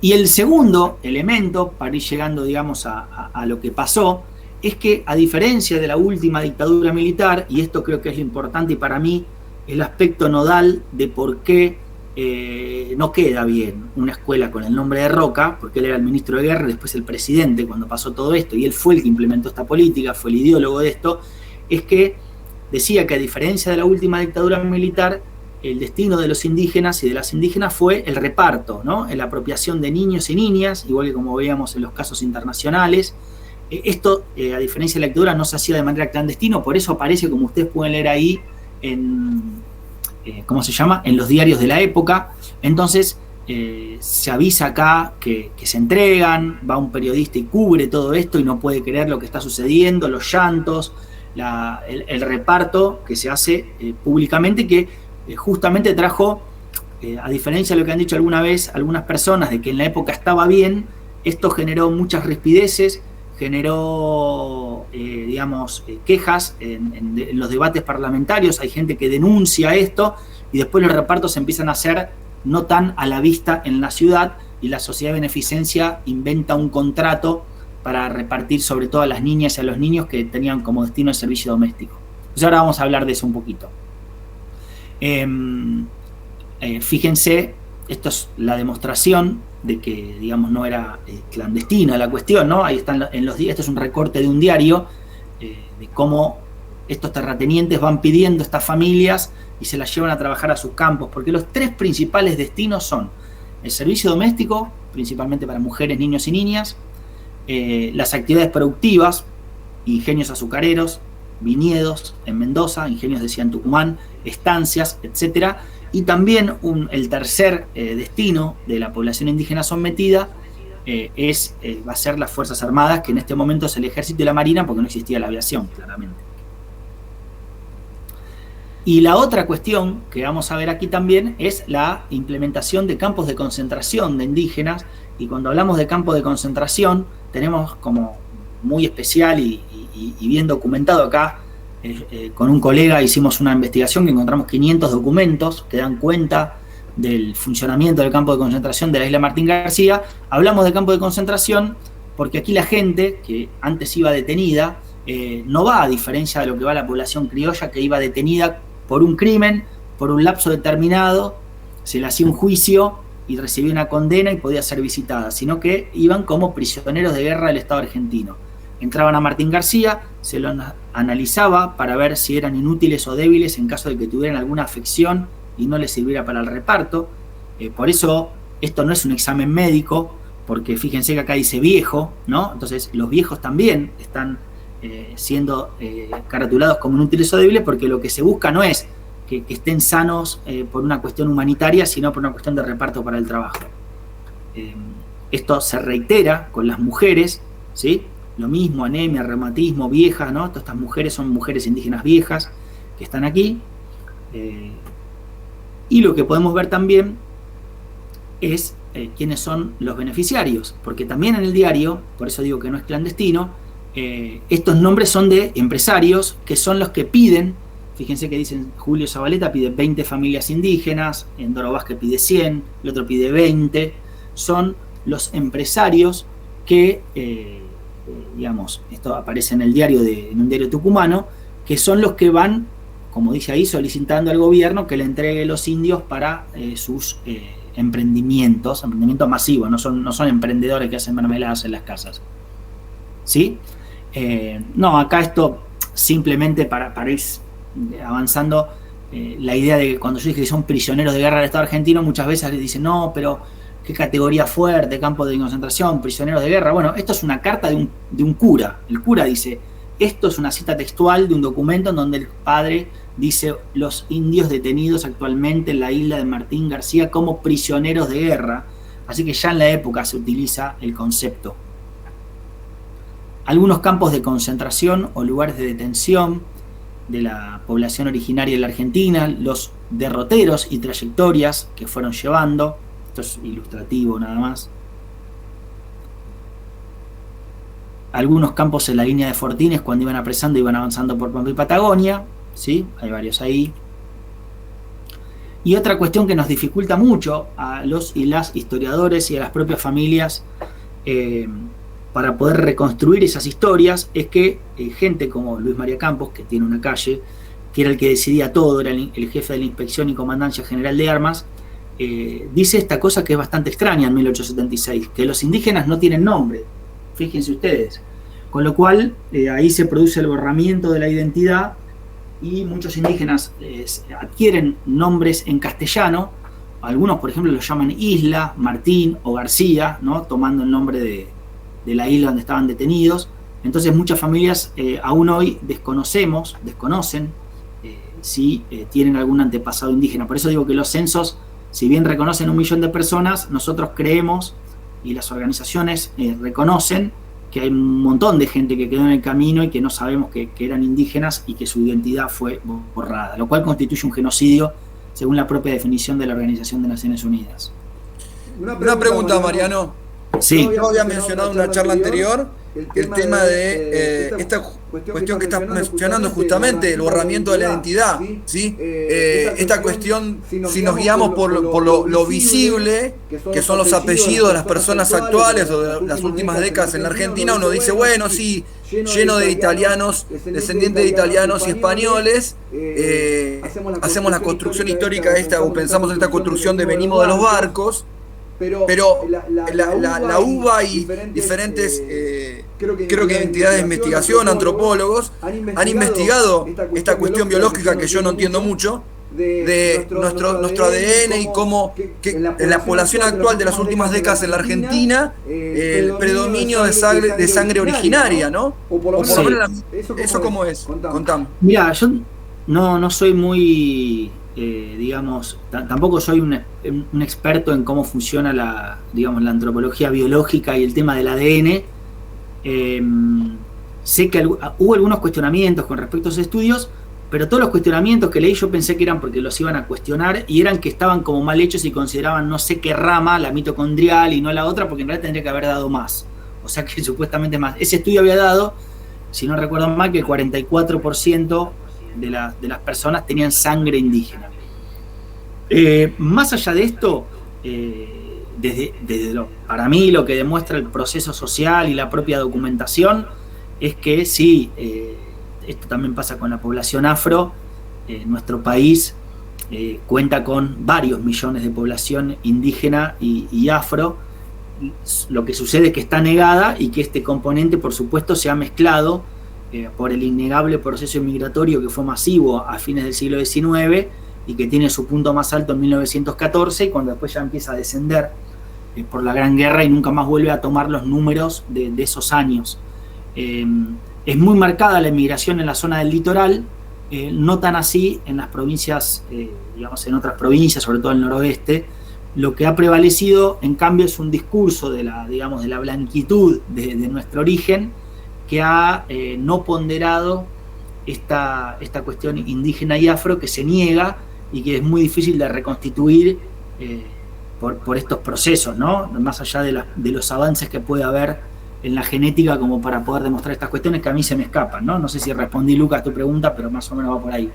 Y el segundo elemento, para ir llegando, digamos, a lo que pasó, es que a diferencia de la última dictadura militar, y esto creo que es lo importante y para mí el aspecto nodal de por qué no queda bien una escuela con el nombre de Roca, porque él era el ministro de Guerra y después el presidente cuando pasó todo esto, y él fue el que implementó esta política, fue el ideólogo de esto, es que decía que a diferencia de la última dictadura militar, el destino de los indígenas y de las indígenas fue el reparto, ¿no? La apropiación de niños y niñas, igual que como veíamos en los casos internacionales. Esto, a diferencia de la dictadura, no se hacía de manera clandestina, por eso aparece, como ustedes pueden leer ahí, ¿cómo se llama? En los diarios de la época. Entonces, se avisa acá que se entregan, va un periodista y cubre todo esto y no puede creer lo que está sucediendo, los llantos, el reparto que se hace públicamente, que justamente trajo, a diferencia de lo que han dicho alguna vez algunas personas, de que en la época estaba bien, esto generó muchas rispideces, generó, quejas en los debates parlamentarios, hay gente que denuncia esto, y después los repartos se empiezan a hacer no tan a la vista en la ciudad, y la sociedad de beneficencia inventa un contrato para repartir sobre todo a las niñas y a los niños que tenían como destino el servicio doméstico. Entonces ahora vamos a hablar de eso un poquito. Fíjense, esto es la demostración de que, digamos, no era clandestina la cuestión, ¿no? Ahí están en los días, esto es un recorte de un diario de cómo estos terratenientes van pidiendo a estas familias y se las llevan a trabajar a sus campos, porque los tres principales destinos son el servicio doméstico, principalmente para mujeres, niños y niñas, las actividades productivas, ingenios azucareros, viñedos en Mendoza, ingenios en Tucumán, estancias, etcétera, y también el tercer destino de la población indígena sometida va a ser las Fuerzas Armadas, que en este momento es el Ejército y la Marina, porque no existía la aviación, claramente. Y la otra cuestión que vamos a ver aquí también es la implementación de campos de concentración de indígenas, y cuando hablamos de campos de concentración, tenemos como muy especial y bien documentado acá, con un colega hicimos una investigación que encontramos 500 documentos que dan cuenta del funcionamiento del campo de concentración de la isla Martín García. Hablamos de campo de concentración porque aquí la gente que antes iba detenida no va, a diferencia de lo que va la población criolla, que iba detenida por un crimen, por un lapso determinado, se le hacía un juicio y recibía una condena y podía ser visitada, sino que iban como prisioneros de guerra del Estado argentino. Entraban a Martín García, se los analizaba para ver si eran inútiles o débiles en caso de que tuvieran alguna afección y no les sirviera para el reparto. Por eso esto no es un examen médico, porque fíjense que acá dice viejo, ¿no? Entonces los viejos también están siendo caratulados como inútiles o débiles, porque lo que se busca no es que estén sanos por una cuestión humanitaria, sino por una cuestión de reparto para el trabajo. Esto se reitera con las mujeres, ¿sí? Lo mismo, anemia, reumatismo, viejas, ¿no? Todas estas mujeres son mujeres indígenas viejas que están aquí. Y lo que podemos ver también es quiénes son los beneficiarios, porque también en el diario, por eso digo que no es clandestino, estos nombres son de empresarios que son los que piden. Fíjense que dicen, Julio Zabaleta pide 20 familias indígenas, Endoro Vázquez pide 100, el otro pide 20. Son los empresarios que, digamos, esto aparece en el diario en un diario tucumano, que son los que van, como dice ahí, solicitando al gobierno que le entregue los indios para sus emprendimientos masivos, no son emprendedores que hacen mermeladas en las casas. ¿Sí? No, acá esto simplemente para ir avanzando, la idea de que cuando yo dije que son prisioneros de guerra del Estado argentino, muchas veces les dicen, no, pero qué categoría fuerte, campo de concentración, prisioneros de guerra. Bueno, esto es una carta de un cura. El cura dice, esto es una cita textual de un documento en donde el padre dice, los indios detenidos actualmente en la isla de Martín García como prisioneros de guerra. Así que ya en la época se utiliza el concepto. Algunos campos de concentración o lugares de detención de la población originaria de la Argentina, los derroteros y trayectorias que fueron llevando. Esto es ilustrativo nada más. Algunos campos en la línea de Fortines, cuando iban apresando, iban avanzando por Pampa y Patagonia, ¿sí? Hay varios ahí. Y otra cuestión que nos dificulta mucho a los y las historiadores y a las propias familias para poder reconstruir esas historias es que gente como Luis María Campos, que tiene una calle, que era el que decidía todo, era el jefe de la Inspección y Comandancia General de Armas, dice esta cosa que es bastante extraña en 1876, que los indígenas no tienen nombre, fíjense ustedes. Con lo cual, ahí se produce el borramiento de la identidad y muchos indígenas adquieren nombres en castellano. Algunos, por ejemplo, los llaman Isla, Martín o García, ¿no? Tomando el nombre de la isla donde estaban detenidos. Entonces muchas familias aún hoy desconocen si tienen algún antepasado indígena. Por eso digo que los censos, si bien reconocen 1 millón de personas, nosotros creemos y las organizaciones reconocen que hay un montón de gente que quedó en el camino y que no sabemos que eran indígenas y que su identidad fue borrada, lo cual constituye un genocidio según la propia definición de la Organización de Naciones Unidas. Una pregunta, Mariano. Sí. Yo había mencionado en una charla anterior el tema de esta cuestión que estás mencionando justamente, el borramiento de la identidad, ¿sí? Esta cuestión, si nos guiamos por lo visible, que son los apellidos de las personas actuales o de las últimas décadas en la Argentina, uno dice, bueno, sí, lleno de italianos, descendientes de italianos y españoles, hacemos la construcción histórica esta, o pensamos en esta construcción de venimos de los barcos, pero la UBA y diferentes creo que entidades de investigación, antropólogos, han investigado esta cuestión biológica que yo no entiendo mucho, de nuestro ADN y cómo en la población actual de las últimas décadas en la Argentina, el predominio de sangre originaria, ¿no? O por lo menos ¿eso cómo es? Contame. Mira, yo no soy muy... digamos, tampoco soy un experto en cómo funciona la antropología biológica y el tema del ADN. Sé que hubo algunos cuestionamientos con respecto a esos estudios, pero todos los cuestionamientos que leí yo pensé que eran porque los iban a cuestionar y eran que estaban como mal hechos y consideraban no sé qué rama, la mitocondrial y no la otra, porque en realidad tendría que haber dado más. O sea que supuestamente más. Ese estudio había dado, si no recuerdo mal, que el 44% de las personas tenían sangre indígena. Más allá de esto, para mí lo que demuestra el proceso social y la propia documentación es que sí, esto también pasa con la población afro. Nuestro país cuenta con varios millones de población indígena y afro. Lo que sucede es que está negada y que este componente, por supuesto, se ha mezclado por el innegable proceso migratorio que fue masivo a fines del siglo XIX y que tiene su punto más alto en 1914, y cuando después ya empieza a descender por la Gran Guerra y nunca más vuelve a tomar los números de esos años. Es muy marcada la emigración en la zona del litoral, no tan así en las provincias, en otras provincias, sobre todo en el noroeste. Lo que ha prevalecido, en cambio, es un discurso de la blanquitud de nuestro origen, que ha no ponderado esta cuestión indígena y afro, que se niega y que es muy difícil de reconstituir por estos procesos, ¿no? Más allá de los avances que puede haber en la genética como para poder demostrar estas cuestiones que a mí se me escapan, ¿no? No sé si respondí, Lucas, tu pregunta, pero más o menos va por ahí.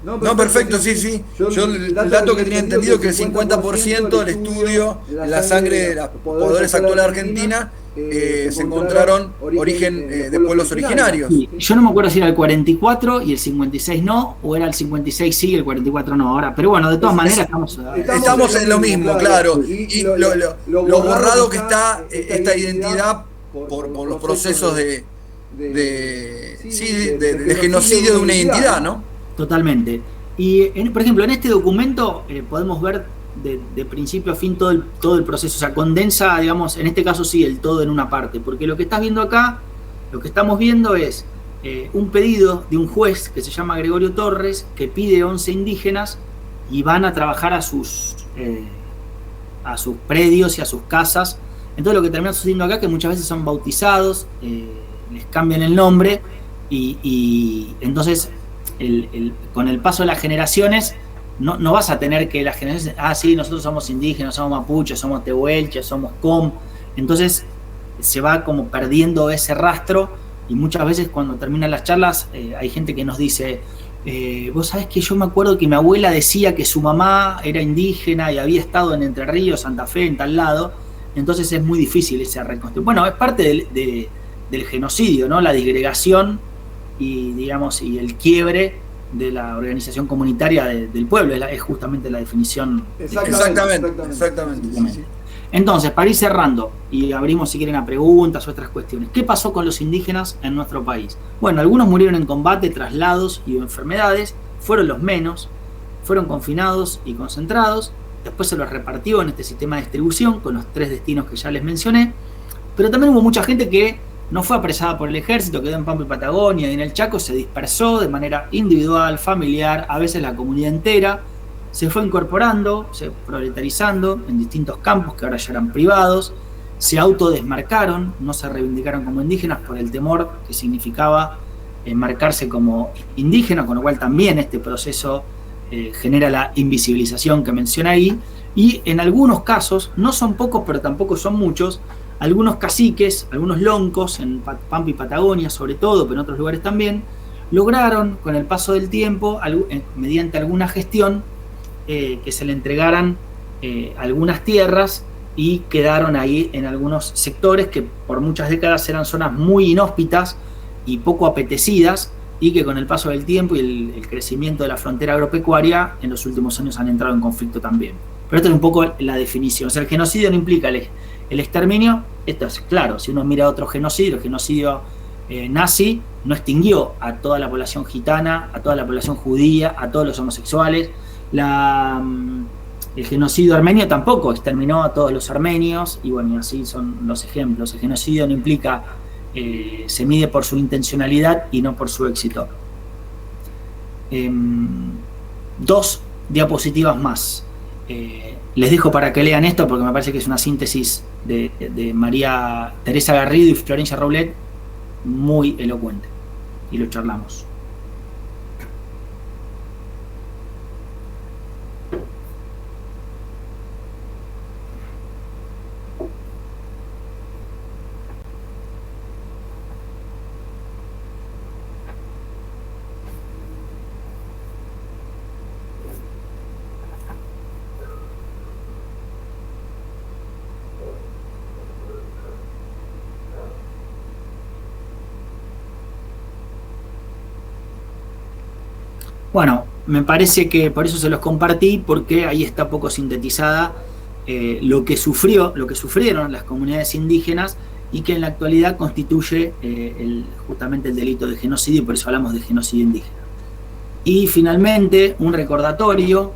No, perfecto, sí. Yo el dato que tenía entendido es que el 50% del estudio en la sangre de los pobladores actuales de Argentina se encontraron origen de pueblos originarios. Sí, yo no me acuerdo si era el 44 y el 56 no, o era el 56 sí y el 44 no ahora, pero bueno, de todas maneras estamos en lo mismo, claro, y lo borrado que está esta identidad por los procesos de genocidio de una identidad, ¿no? Totalmente. Y, por ejemplo, en este documento podemos ver de principio a fin todo el proceso. O sea, condensa, digamos, en este caso sí, el todo en una parte. Porque lo que estás viendo acá, lo que estamos viendo es un pedido de un juez que se llama Gregorio Torres, que pide 11 indígenas y van a trabajar a sus predios y a sus casas. Entonces lo que termina sucediendo acá es que muchas veces son bautizados, les cambian el nombre y entonces con el paso de las generaciones no vas a tener que las generaciones, sí, nosotros somos indígenas, somos mapuches, somos tehuelches, somos com, entonces se va como perdiendo ese rastro y muchas veces cuando terminan las charlas hay gente que nos dice, Vos sabés que yo me acuerdo que mi abuela decía que su mamá era indígena y había estado en Entre Ríos, Santa Fe, en tal lado, entonces es muy difícil esa reconstrucción. Bueno, es parte del genocidio, ¿no? La disgregación y, digamos, y el quiebre de la organización comunitaria del pueblo, es justamente la definición. Exactamente. Sí. Entonces, para ir cerrando, y abrimos si quieren a preguntas o otras cuestiones, ¿qué pasó con los indígenas en nuestro país? Bueno, algunos murieron en combate, traslados y enfermedades, fueron los menos, fueron confinados y concentrados, después se los repartió en este sistema de distribución con los 3 destinos que ya les mencioné, pero también hubo mucha gente que no fue apresada por el ejército, quedó en Pampa y Patagonia y en el Chaco, se dispersó de manera individual, familiar, a veces la comunidad entera, se fue incorporando, se proletarizando en distintos campos que ahora ya eran privados, se autodesmarcaron, no se reivindicaron como indígenas por el temor que significaba marcarse como indígena, con lo cual también este proceso genera la invisibilización que menciona ahí, y en algunos casos, no son pocos pero tampoco son muchos, algunos caciques, algunos loncos, en Pampa y Patagonia sobre todo, pero en otros lugares también, lograron con el paso del tiempo, mediante alguna gestión, que se le entregaran algunas tierras y quedaron ahí en algunos sectores que por muchas décadas eran zonas muy inhóspitas y poco apetecidas y que con el paso del tiempo y el crecimiento de la frontera agropecuaria en los últimos años han entrado en conflicto también. Pero esto es un poco la definición. O sea, el genocidio no implica el exterminio. Esto es claro, si uno mira otro genocidio, el genocidio nazi no extinguió a toda la población gitana, a toda la población judía, a todos los homosexuales. El genocidio armenio tampoco exterminó a todos los armenios, y bueno, y así son los ejemplos. El genocidio no implica, se mide por su intencionalidad y no por su éxito. 2 diapositivas más. Les dejo para que lean esto porque me parece que es una síntesis de María Teresa Garrido y Florencia Roblet muy elocuente, y lo charlamos. Bueno, me parece que por eso se los compartí, porque ahí está poco sintetizada lo que sufrieron las comunidades indígenas y que en la actualidad constituye justamente el delito de genocidio, y por eso hablamos de genocidio indígena. Y finalmente, un recordatorio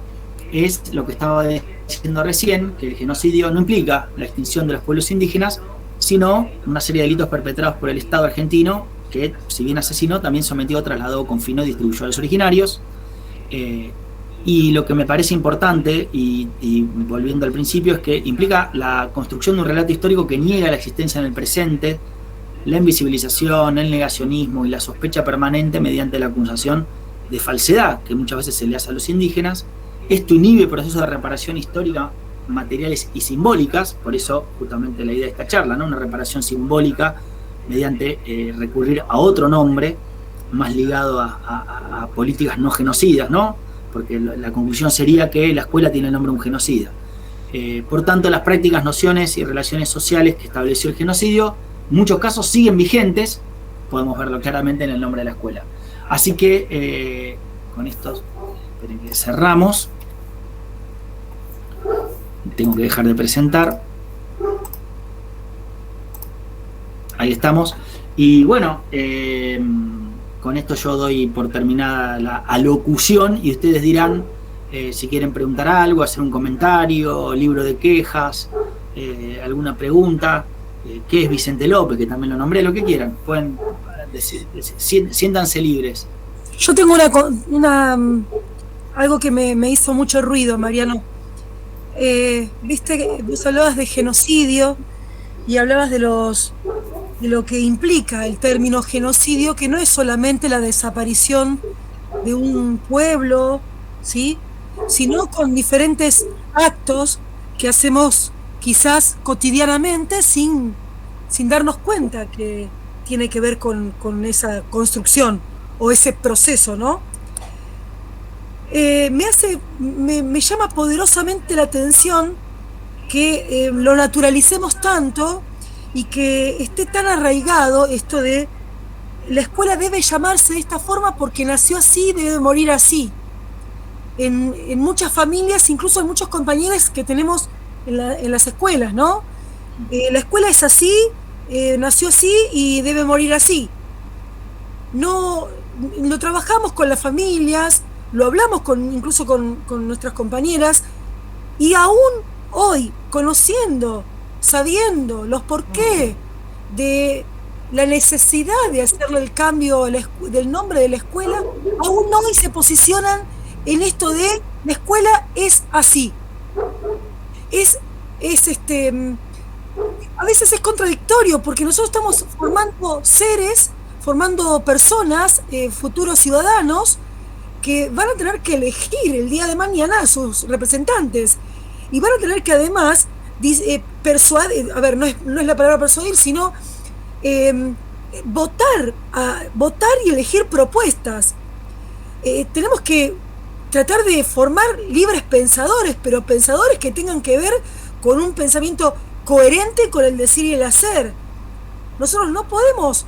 es lo que estaba diciendo recién, que el genocidio no implica la extinción de los pueblos indígenas, sino una serie de delitos perpetrados por el Estado argentino, que si bien asesinó, también sometió, trasladó, confinó y distribuyó a los originarios. Y lo que me parece importante, y volviendo al principio, es que implica la construcción de un relato histórico que niega la existencia en el presente, la invisibilización, el negacionismo y la sospecha permanente mediante la acusación de falsedad que muchas veces se le hace a los indígenas. Esto inhibe procesos de reparación histórica materiales y simbólicas, por eso justamente la idea de esta charla, ¿no? Una reparación simbólica mediante recurrir a otro nombre más ligado a políticas no genocidas, ¿no? Porque la conclusión sería que la escuela tiene el nombre de un genocida. Por tanto, las prácticas, nociones y relaciones sociales que estableció el genocidio, en muchos casos siguen vigentes, podemos verlo claramente en el nombre de la escuela. Así que con esto cerramos. Tengo que dejar de presentar. Ahí estamos. Y bueno, con esto yo doy por terminada la alocución y ustedes dirán si quieren preguntar algo, hacer un comentario, libro de quejas, alguna pregunta. ¿Qué es Vicente López? Que también lo nombré, lo que quieran. Pueden decir, siéntanse libres. Yo tengo algo que me hizo mucho ruido, Mariano. Viste que vos hablabas de genocidio y hablabas de lo que implica el término genocidio, que no es solamente la desaparición de un pueblo, ¿sí?, sino con diferentes actos que hacemos quizás cotidianamente sin darnos cuenta que tiene que ver con esa construcción o ese proceso, ¿no? me llama poderosamente la atención que lo naturalicemos tanto y que esté tan arraigado esto de la escuela debe llamarse de esta forma porque nació así, debe morir así. En muchas familias, incluso en muchos compañeros que tenemos en las escuelas, ¿no? La escuela es así, nació así y debe morir así. No, lo trabajamos con las familias, lo hablamos incluso con nuestras compañeras, y aún hoy, conociendo, sabiendo los porqué de la necesidad de hacerle el cambio del nombre de la escuela, aún hoy se posicionan en esto de la escuela es así. A veces es contradictorio porque nosotros estamos formando seres, formando personas, futuros ciudadanos, que van a tener que elegir el día de mañana a sus representantes y van a tener que además persuadir, a ver, no es la palabra persuadir, sino votar y elegir propuestas. Tenemos que tratar de formar libres pensadores, pero pensadores que tengan que ver con un pensamiento coherente con el decir y el hacer. Nosotros no podemos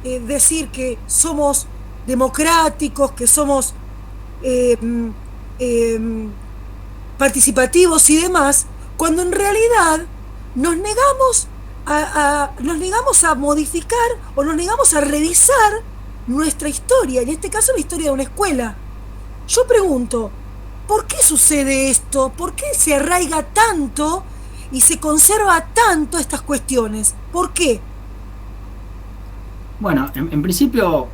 decir que somos democráticos, que somos participativos y demás, cuando en realidad nos negamos a modificar o nos negamos a revisar nuestra historia, en este caso la historia de una escuela. Yo pregunto, ¿por qué sucede esto? ¿Por qué se arraiga tanto y se conserva tanto estas cuestiones? ¿Por qué? Bueno, en principio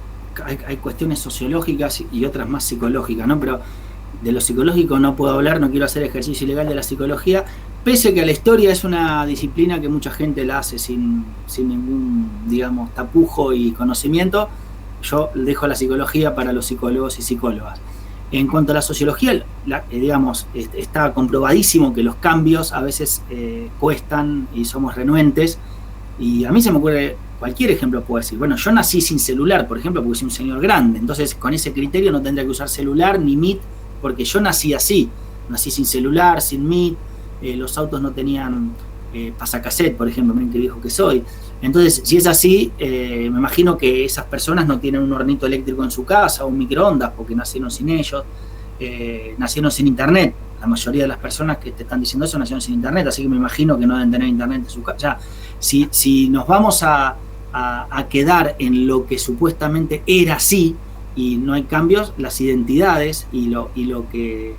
hay cuestiones sociológicas y otras más psicológicas, ¿no? Pero de lo psicológico no puedo hablar, no quiero hacer ejercicio ilegal de la psicología, pese a que la historia es una disciplina que mucha gente la hace sin ningún, digamos, tapujo y conocimiento. Yo dejo la psicología para los psicólogos y psicólogas. En cuanto a la sociología, digamos, está comprobadísimo que los cambios a veces cuestan y somos renuentes. Y a mí se me ocurre cualquier ejemplo, puedo decir. Bueno, yo nací sin celular, por ejemplo, porque soy un señor grande. Entonces, con ese criterio no tendría que usar celular ni Meet, porque yo nací así. Nací sin celular, sin Meet. Los autos no tenían pasacassette, por ejemplo, miren qué viejo que soy. Entonces, si es así, me imagino que esas personas no tienen un hornito eléctrico en su casa o un microondas porque nacieron sin ellos, nacieron sin internet. La mayoría de las personas que te están diciendo eso nacieron sin internet, así que me imagino que no deben tener internet en su casa. Ya, si nos vamos a quedar en lo que supuestamente era así y no hay cambios, las identidades y lo que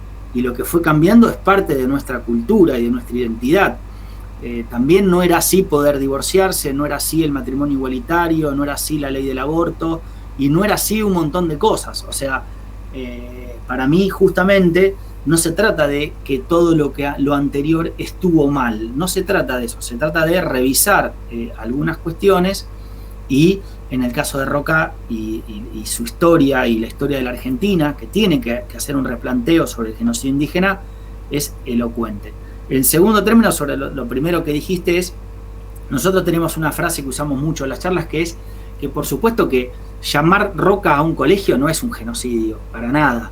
fue cambiando es parte de nuestra cultura y de nuestra identidad. También no era así poder divorciarse, no era así el matrimonio igualitario, no era así la ley del aborto y no era así un montón de cosas. O sea, para mí justamente no se trata de que todo lo anterior estuvo mal, no se trata de eso, se trata de revisar algunas cuestiones y en el caso de Roca y su historia y la historia de la Argentina, que tiene que hacer un replanteo sobre el genocidio indígena, es elocuente. El segundo término sobre lo primero que dijiste es, nosotros tenemos una frase que usamos mucho en las charlas, que es que por supuesto que llamar Roca a un colegio no es un genocidio, para nada,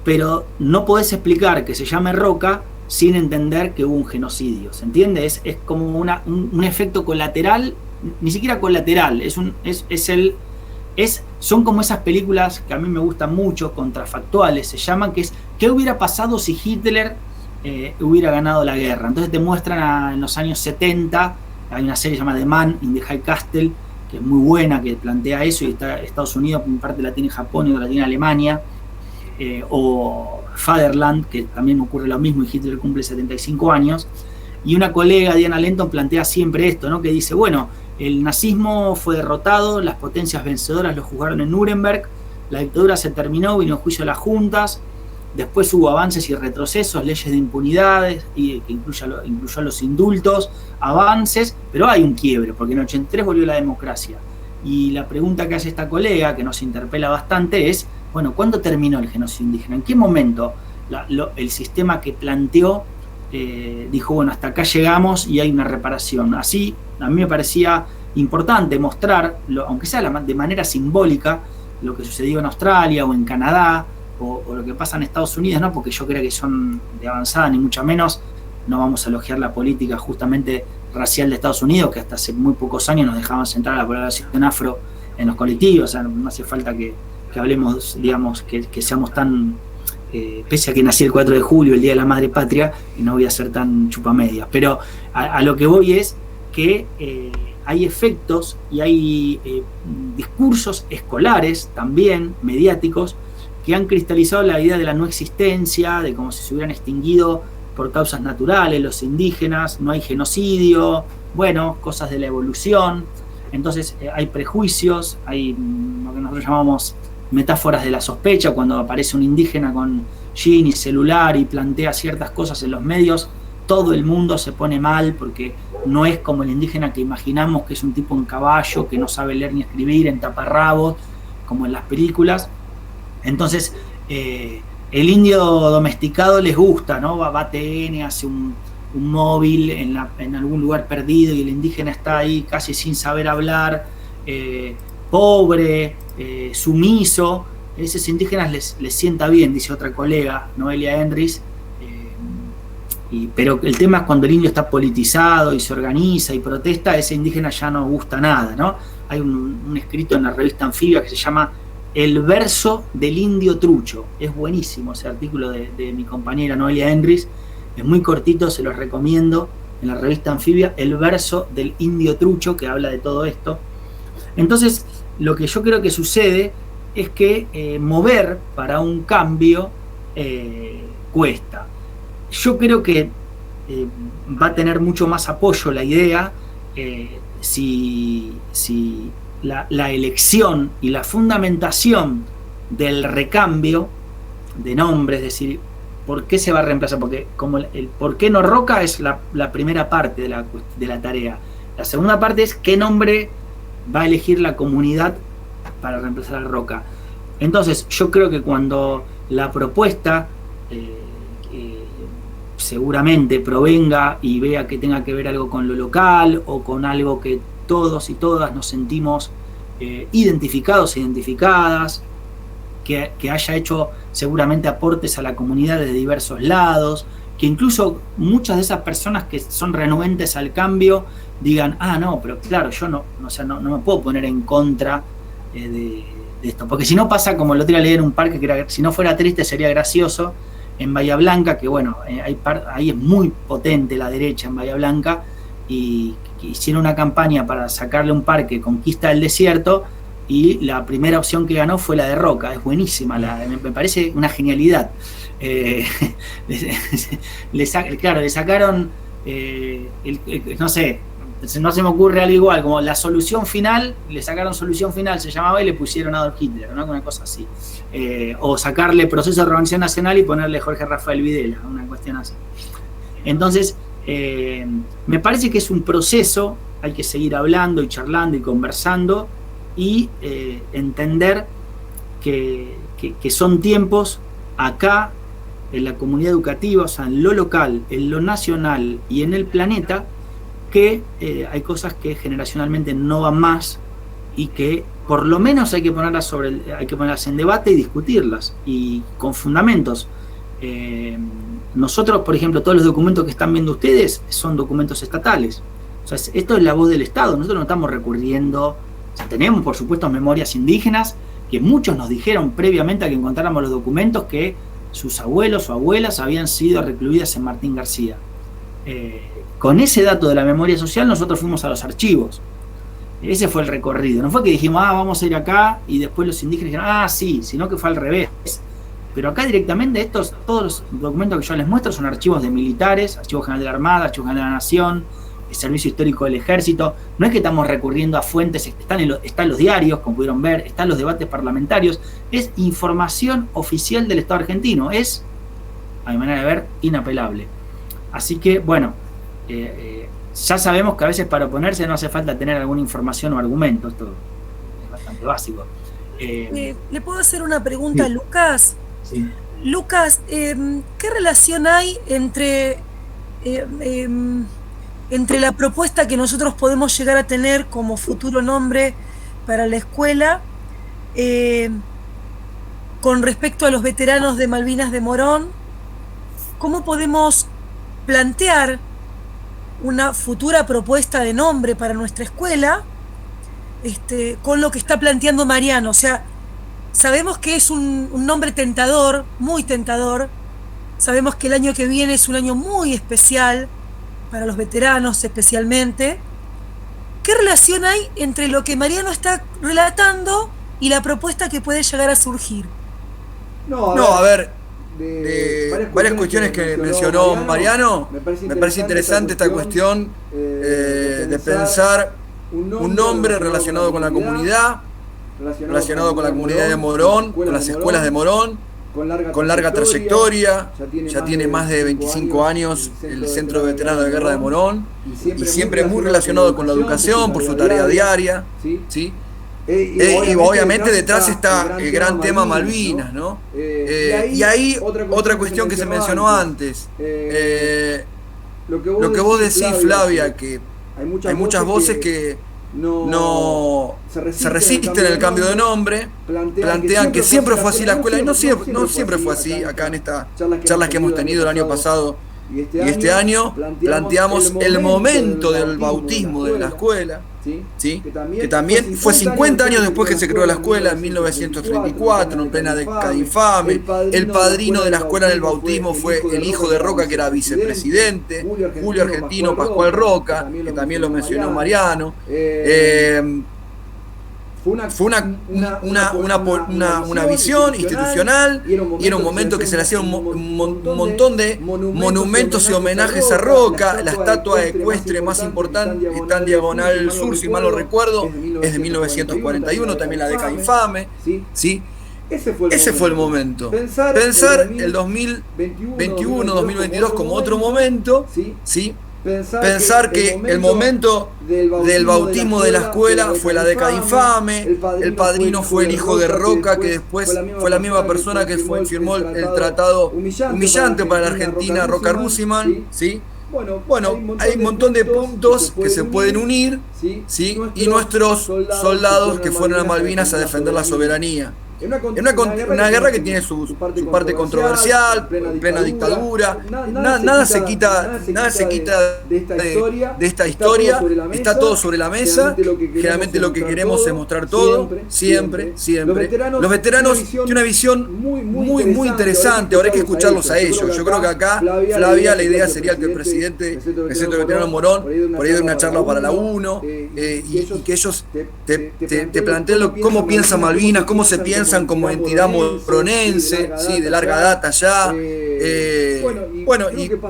pero no podés explicar que se llame Roca sin entender que hubo un genocidio, ¿se entiende? Es como un efecto colateral, ni siquiera colateral, son como esas películas que a mí me gustan mucho, contrafactuales, se llaman, que es ¿qué hubiera pasado si Hitler hubiera ganado la guerra? Entonces te muestran en los años 70, hay una serie llamada The Man in the High Castle, que es muy buena, que plantea eso, y está Estados Unidos, en parte la tiene Japón y otra la tiene Alemania, o Fatherland, que también ocurre lo mismo y Hitler cumple 75 años, y una colega, Diana Lenton, plantea siempre esto, ¿no? Que dice, bueno, el nazismo fue derrotado, las potencias vencedoras lo juzgaron en Nuremberg, la dictadura se terminó, vino el juicio a las juntas, después hubo avances y retrocesos, leyes de impunidad, que incluyó los indultos, avances, pero hay un quiebre, porque en el 83 volvió la democracia. Y la pregunta que hace esta colega, que nos interpela bastante, es, bueno, ¿cuándo terminó el genocidio indígena? ¿En qué momento el sistema que planteó dijo, bueno, hasta acá llegamos y hay una reparación? Así, a mí me parecía importante mostrar, aunque sea de manera simbólica, lo que sucedió en Australia o en Canadá, o lo que pasa en Estados Unidos, no porque yo crea que son de avanzada, ni mucho menos, no vamos a elogiar la política justamente racial de Estados Unidos, que hasta hace muy pocos años nos dejaban centrar a la población afro en los colectivos. O sea, no hace falta que hablemos, digamos, que seamos tan, pese a que nací el 4 de julio, el Día de la Madre Patria, y no voy a ser tan chupamedias, pero a lo que voy es que hay efectos y hay discursos escolares también, mediáticos, que han cristalizado la idea de la no existencia, de como si se hubieran extinguido por causas naturales los indígenas, no hay genocidio, bueno, cosas de la evolución. Entonces hay prejuicios, hay lo que nosotros llamamos metáforas de la sospecha, cuando aparece un indígena con jean y celular y plantea ciertas cosas en los medios, todo el mundo se pone mal porque no es como el indígena que imaginamos, que es un tipo en caballo, que no sabe leer ni escribir, en taparrabos, como en las películas. Entonces, el indio domesticado les gusta, ¿no? Va a TN, hace un móvil en algún lugar perdido y el indígena está ahí casi sin saber hablar, pobre, sumiso. A esos indígenas les sienta bien, dice otra colega, Noelia Enris. Pero el tema es cuando el indio está politizado y se organiza y protesta, a ese indígena ya no gusta nada, ¿no? Hay un escrito en la revista Anfibia que se llama El verso del indio trucho. Es buenísimo ese artículo de mi compañera Noelia Enris, es muy cortito, se los recomiendo, en la revista Anfibia, El verso del indio trucho, que habla de todo esto. Entonces, lo que yo creo que sucede es que mover para un cambio cuesta. Yo creo que va a tener mucho más apoyo la idea si la elección y la fundamentación del recambio de nombre, es decir, ¿por qué se va a reemplazar? Porque como el por qué no Roca es la primera parte de la tarea. La segunda parte es qué nombre va a elegir la comunidad para reemplazar a Roca. Entonces, yo creo que cuando la propuesta seguramente provenga y vea que tenga que ver algo con lo local o con algo que todos y todas nos sentimos identificados, identificadas, que haya hecho seguramente aportes a la comunidad de diversos lados, que incluso muchas de esas personas que son renuentes al cambio digan, no, pero claro, yo no me puedo poner en contra de esto, porque si no pasa como el otro día leí en un parque, que era, si no fuera triste sería gracioso, en Bahía Blanca, que bueno, ahí es muy potente la derecha en Bahía Blanca, y hicieron una campaña para sacarle un parque, Conquista del Desierto, y la primera opción que ganó fue la de Roca. Es buenísima, me parece una genialidad. Claro, le sacaron, no sé, no se me ocurre algo igual, como la solución final, le sacaron solución final, se llamaba, y le pusieron Adolf Hitler, ¿no? Una cosa así. O sacarle proceso de revolución nacional y ponerle Jorge Rafael Videla, una cuestión así. Entonces, me parece que es un proceso, hay que seguir hablando y charlando y conversando y entender que son tiempos acá en la comunidad educativa, o sea, en lo local, en lo nacional y en el planeta, que hay cosas que generacionalmente no van más y que por lo menos hay que ponerlas en debate y discutirlas, y con fundamentos. Nosotros, por ejemplo, todos los documentos que están viendo ustedes son documentos estatales. O sea, esto es la voz del Estado. Nosotros no estamos recurriendo. O sea, tenemos, por supuesto, memorias indígenas, que muchos nos dijeron previamente a que encontráramos los documentos que sus abuelos o abuelas habían sido recluidas en Martín García. Con ese dato de la memoria social nosotros fuimos a los archivos. Ese fue el recorrido. No fue que dijimos, vamos a ir acá, y después los indígenas dijeron, sí, sino que fue al revés. Pero acá directamente todos los documentos que yo les muestro son archivos de militares, Archivo General de la Armada, Archivo General de la Nación, el Servicio Histórico del Ejército. No es que estamos recurriendo a fuentes, están los diarios, como pudieron ver, están los debates parlamentarios. Es información oficial del Estado argentino. Es, a mi manera de ver, inapelable. Así que, bueno, ya sabemos que a veces para oponerse no hace falta tener alguna información o argumento. Esto es bastante básico. ¿Le puedo hacer una pregunta, sí. a Lucas? Sí. Lucas, ¿qué relación hay entre la propuesta que nosotros podemos llegar a tener como futuro nombre para la escuela con respecto a los veteranos de Malvinas de Morón, ¿cómo podemos plantear una futura propuesta de nombre para nuestra escuela con lo que está planteando Mariano? O sea, sabemos que es un nombre tentador, muy tentador. Sabemos que el año que viene es un año muy especial para los veteranos especialmente. ¿Qué relación hay entre lo que Mariano está relatando y la propuesta que puede llegar a surgir? A ver, de varias cuestiones que mencionó Mariano, me parece interesante esta cuestión de pensar un nombre relacionado con la comunidad, de Morón, con las escuelas de Morón, con larga trayectoria. Ya tiene más de 25 años el Centro de Veteranos de Guerra de Morón, y siempre muy relacionado con la educación por su tarea diaria, ¿sí? Y obviamente detrás está el gran tema Malvinas, ¿no? Y ahí otra cuestión que se mencionó antes, lo que vos decís, Flavia, que hay muchas voces que no se resisten al cambio de nombre, plantean que siempre fue así la escuela, y no siempre fue así. Acá en estas charlas que hemos tenido el año pasado y este año planteamos el momento del bautismo de la escuela, ¿sí? Que también fue 50 años después que se creó la escuela, en 1934, en plena década infame. El padrino de la escuela del bautismo fue el hijo de Roca, que era vicepresidente, Julio Argentino Pascual Roca, que también lo mencionó Mariano. Fue una visión institucional, y era un momento que se le hacía un montón de monumentos y homenajes a Roca. La estatua ecuestre más importante está en Diagonal Sur, si mal no recuerdo, es de 1941, también la década infame, ¿sí? Ese fue el momento. Pensar el 2021, 2022 como otro momento, ¿sí? Pensar que el momento del bautismo de la escuela fue la década infame, el padrino fue el hijo de Roca, que después fue la misma persona que firmó el tratado humillante para la Argentina, Roca-Rusiman, ¿sí? Bueno, hay un montón de puntos que se pueden unir, ¿sí? Y nuestros soldados que fueron a Malvinas a defender la soberanía. Una guerra que tiene su parte controversial, plena dictadura. Nada se quita de esta historia. Está todo sobre la mesa. Generalmente lo que queremos es mostrar todo, siempre. Los veteranos tienen una visión muy interesante. Ahora hay que escucharlos a ellos. Yo creo que acá, Flavia, la idea sería que el presidente del Centro de Veteranos Morón por ahí de una charla para la 1, y que ellos te planteen cómo piensan Malvinas, cómo se piensan como entidad moronense, ¿sí? De larga data ya. Y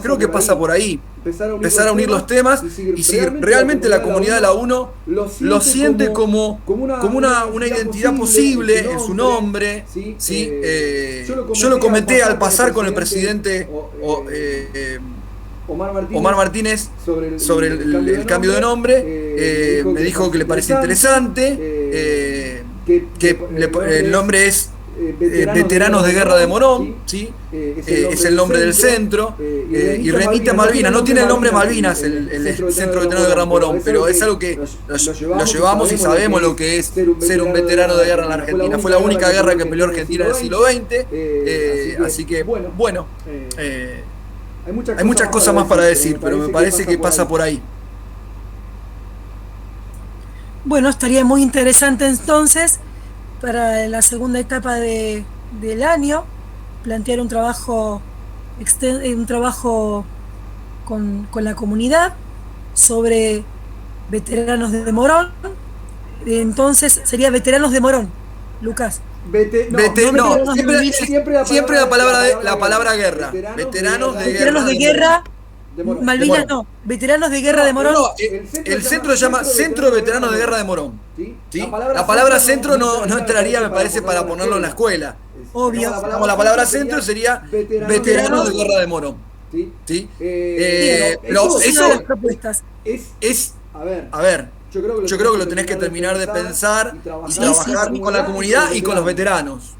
creo que pasa por ahí. Empezar a unir los temas, y si realmente la comunidad de la 1 lo siente como una identidad posible en su nombre, ¿sí? Yo lo comenté al pasar con el presidente Omar Martínez sobre el cambio de nombre. Me dijo que le parece interesante, que el nombre es Veteranos de Guerra de Morón, ¿sí? Es el nombre del centro, y remite a Malvinas. No tiene el nombre Malvinas el Centro de Veteranos de Guerra de Morón, pero es algo que lo llevamos y sabemos lo que es ser un veterano de guerra en la Argentina. Fue la única guerra que peleó Argentina en el siglo XX, así que bueno, hay muchas cosas más para decir, pero me parece que pasa por ahí. Bueno, estaría muy interesante entonces para la segunda etapa del año plantear un trabajo con la comunidad sobre veteranos de Morón. Entonces sería veteranos de Morón, Lucas. Siempre la palabra guerra. Veteranos de guerra. Malvinas no, veteranos de guerra de Morón. El centro se llama Centro de Veteranos de Guerra de Morón, ¿sí? La palabra centro no entraría, me parece, para ponerlo en la escuela. Obvio. La palabra centro sería Veteranos de Guerra de Morón, ¿sí? A ver, yo creo que lo tenés que terminar de pensar y trabajar con la comunidad y con los veteranos.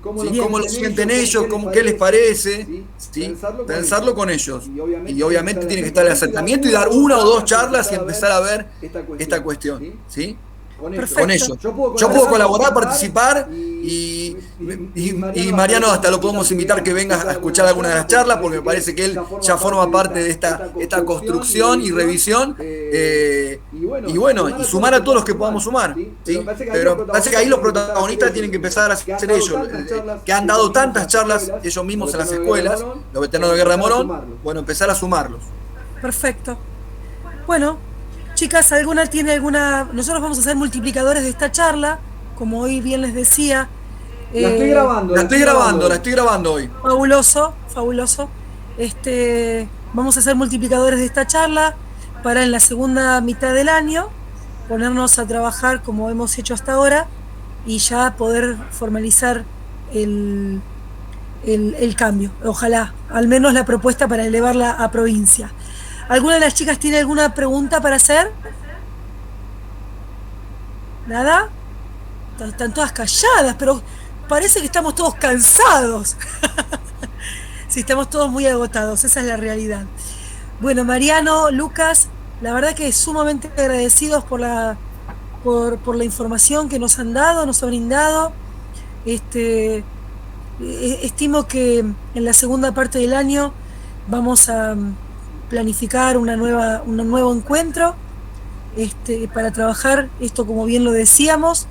¿Cómo lo sienten ellos? ¿Qué les parece? ¿Sí? Pensarlo con ellos. Y obviamente tiene que estar el acercamiento y dar una o dos charlas y empezar a ver esta cuestión, ¿sí? con ellos. Yo puedo colaborar, participar y Mariano hasta lo podemos invitar que venga a escuchar alguna de las charlas, porque me parece que él ya forma parte de esta construcción y revisión, y bueno, y sumar a todos los que podamos sumar, ¿sí? Pero parece que ahí los protagonistas tienen que empezar a ser ellos, que han dado tantas charlas ellos mismos en las escuelas, los veteranos de Guerra de Morón, bueno, empezar a sumarlos. Perfecto. Bueno, chicas, nosotros vamos a ser multiplicadores de esta charla, como hoy bien les decía. La estoy grabando hoy. Fabuloso. Vamos a ser multiplicadores de esta charla para en la segunda mitad del año ponernos a trabajar como hemos hecho hasta ahora y ya poder formalizar el cambio. Ojalá, al menos la propuesta para elevarla a provincia. ¿Alguna de las chicas tiene alguna pregunta para hacer? ¿Nada? Están todas calladas, pero parece que estamos todos cansados. Sí, estamos todos muy agotados, esa es la realidad. Bueno, Mariano, Lucas, la verdad que sumamente agradecidos por la información que nos han dado, nos han brindado. Estimo que en la segunda parte del año vamos a planificar un nuevo encuentro para trabajar esto, como bien lo decíamos,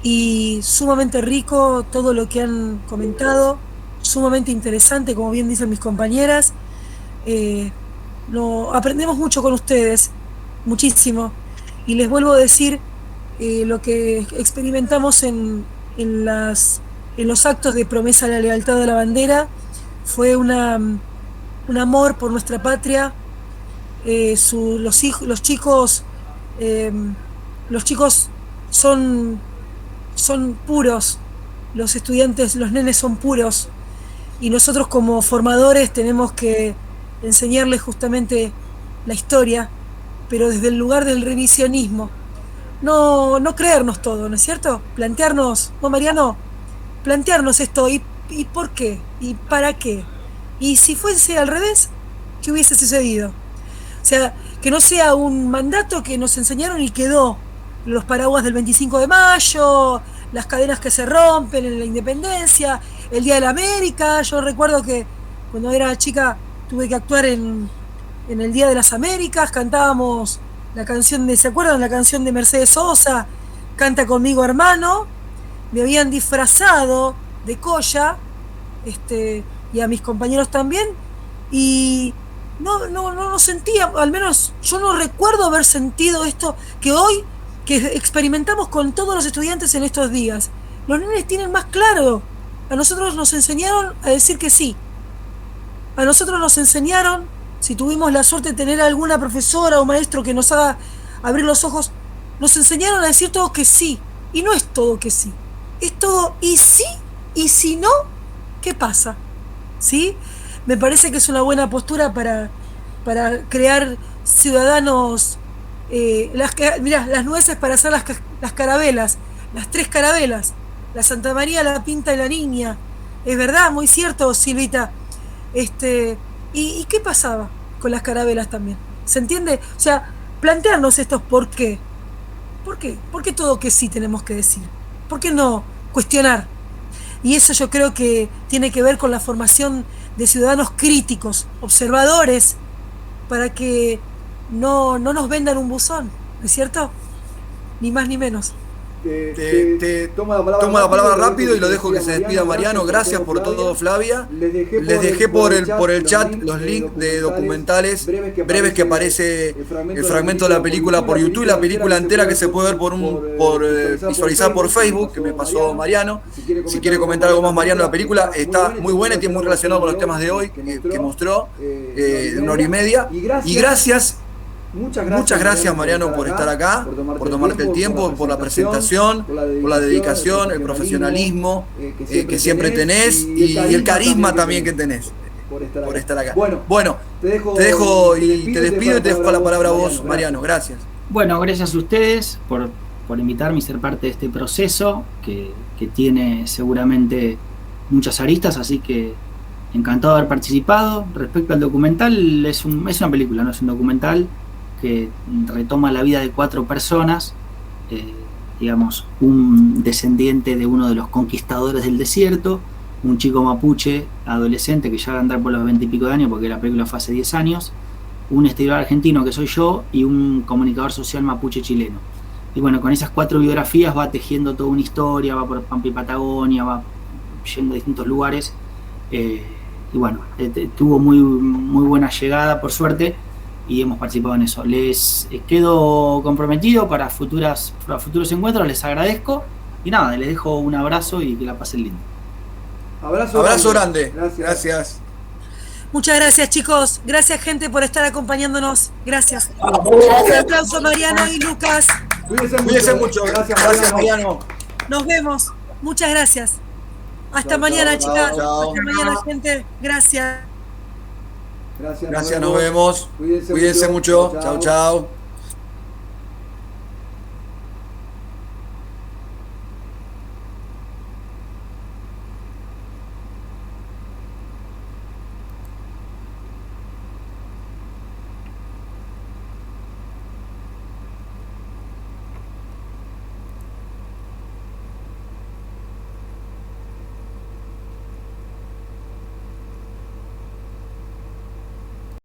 y sumamente rico todo lo que han comentado, sumamente interesante, como bien dicen mis compañeras. Aprendemos mucho con ustedes, muchísimo, y les vuelvo a decir lo que experimentamos en los actos de promesa a la lealtad de la bandera fue un amor por nuestra patria. Los chicos son puros, los estudiantes, los nenes son puros, y nosotros como formadores tenemos que enseñarles justamente la historia, pero desde el lugar del revisionismo, no creernos todo, ¿no es cierto? Plantearnos, ¿no, Mariano? Plantearnos esto, ¿y por qué? ¿Y para qué? Y si fuese al revés, ¿qué hubiese sucedido? O sea, que no sea un mandato que nos enseñaron y quedó, los paraguas del 25 de mayo, las cadenas que se rompen en la independencia, el Día de la América. Yo recuerdo que cuando era chica tuve que actuar en el Día de las Américas, cantábamos la canción ¿se acuerdan? La canción de Mercedes Sosa, Canta conmigo hermano. Me habían disfrazado de Coya, y a mis compañeros también, y no sentía, al menos yo no recuerdo haber sentido esto que hoy, que experimentamos con todos los estudiantes en estos días. Los nenes tienen más claro. A nosotros nos enseñaron a decir que sí. A nosotros nos enseñaron, si tuvimos la suerte de tener alguna profesora o maestro que nos haga abrir los ojos, nos enseñaron a decir todo que sí. Y no es todo que sí. Es todo y sí, y si no, ¿qué pasa? ¿Sí? Me parece que es una buena postura para crear ciudadanos. Mirá, las nueces para hacer las carabelas, las 3 carabelas, la Santa María, la Pinta y la Niña. Es verdad, muy cierto, Silvita. ¿Y qué pasaba con las carabelas también? ¿Se entiende? O sea, plantearnos estos por qué. ¿Por qué? ¿Por qué todo que sí tenemos que decir? ¿Por qué no cuestionar? Y eso yo creo que tiene que ver con la formación de ciudadanos críticos, observadores, para que no nos vendan un buzón, ¿no es cierto? Ni más ni menos. Toma la palabra rápido y lo dejo que se despida Mariano. Gracias por todo, Flavia. Les dejé por el chat los links de documentales breves que aparece el fragmento de la película por YouTube y la película entera que se puede ver visualizar por Facebook, que me pasó Mariano. Si quiere comentar algo más, Mariano, la película está muy buena y tiene muy relacionado con los temas de hoy que mostró, de 1 hora y media. Y gracias. Muchas gracias, Mariano, por estar acá, por tomarte el tiempo, por la presentación, por la dedicación, el profesionalismo que siempre tenés y el carisma también que tenés por estar acá. Bueno, te dejo y te despido y te dejo la palabra a vos, Mariano. Gracias. Bueno, gracias a ustedes por invitarme y ser parte de este proceso que tiene seguramente muchas aristas, así que encantado de haber participado. Respecto al documental, es una película, no es un documental, que retoma la vida de 4 personas digamos, un descendiente de uno de los conquistadores del desierto, un chico mapuche adolescente que ya va a andar por los 20 y pico de años, porque la película fue hace 10 años, un historiador argentino que soy yo y un comunicador social mapuche chileno. Y bueno, con esas 4 biografías va tejiendo toda una historia, va por Pampa y Patagonia, va yendo a distintos lugares, y bueno, tuvo muy buena llegada, por suerte, y hemos participado en eso. Les quedo comprometido para futuros encuentros, les agradezco, y nada, les dejo un abrazo y que la pasen lindo. Abrazo grande. Gracias. Muchas gracias, chicos. Gracias, gente, por estar acompañándonos. Gracias. Un aplauso a Mariano y Lucas. Cuídense mucho. Gracias, Mariano. Nos vemos. Muchas gracias. Hasta mañana, chicas. Hasta mañana, gente. Gracias. Gracias, nos vemos. Cuídense mucho. Chao, chao.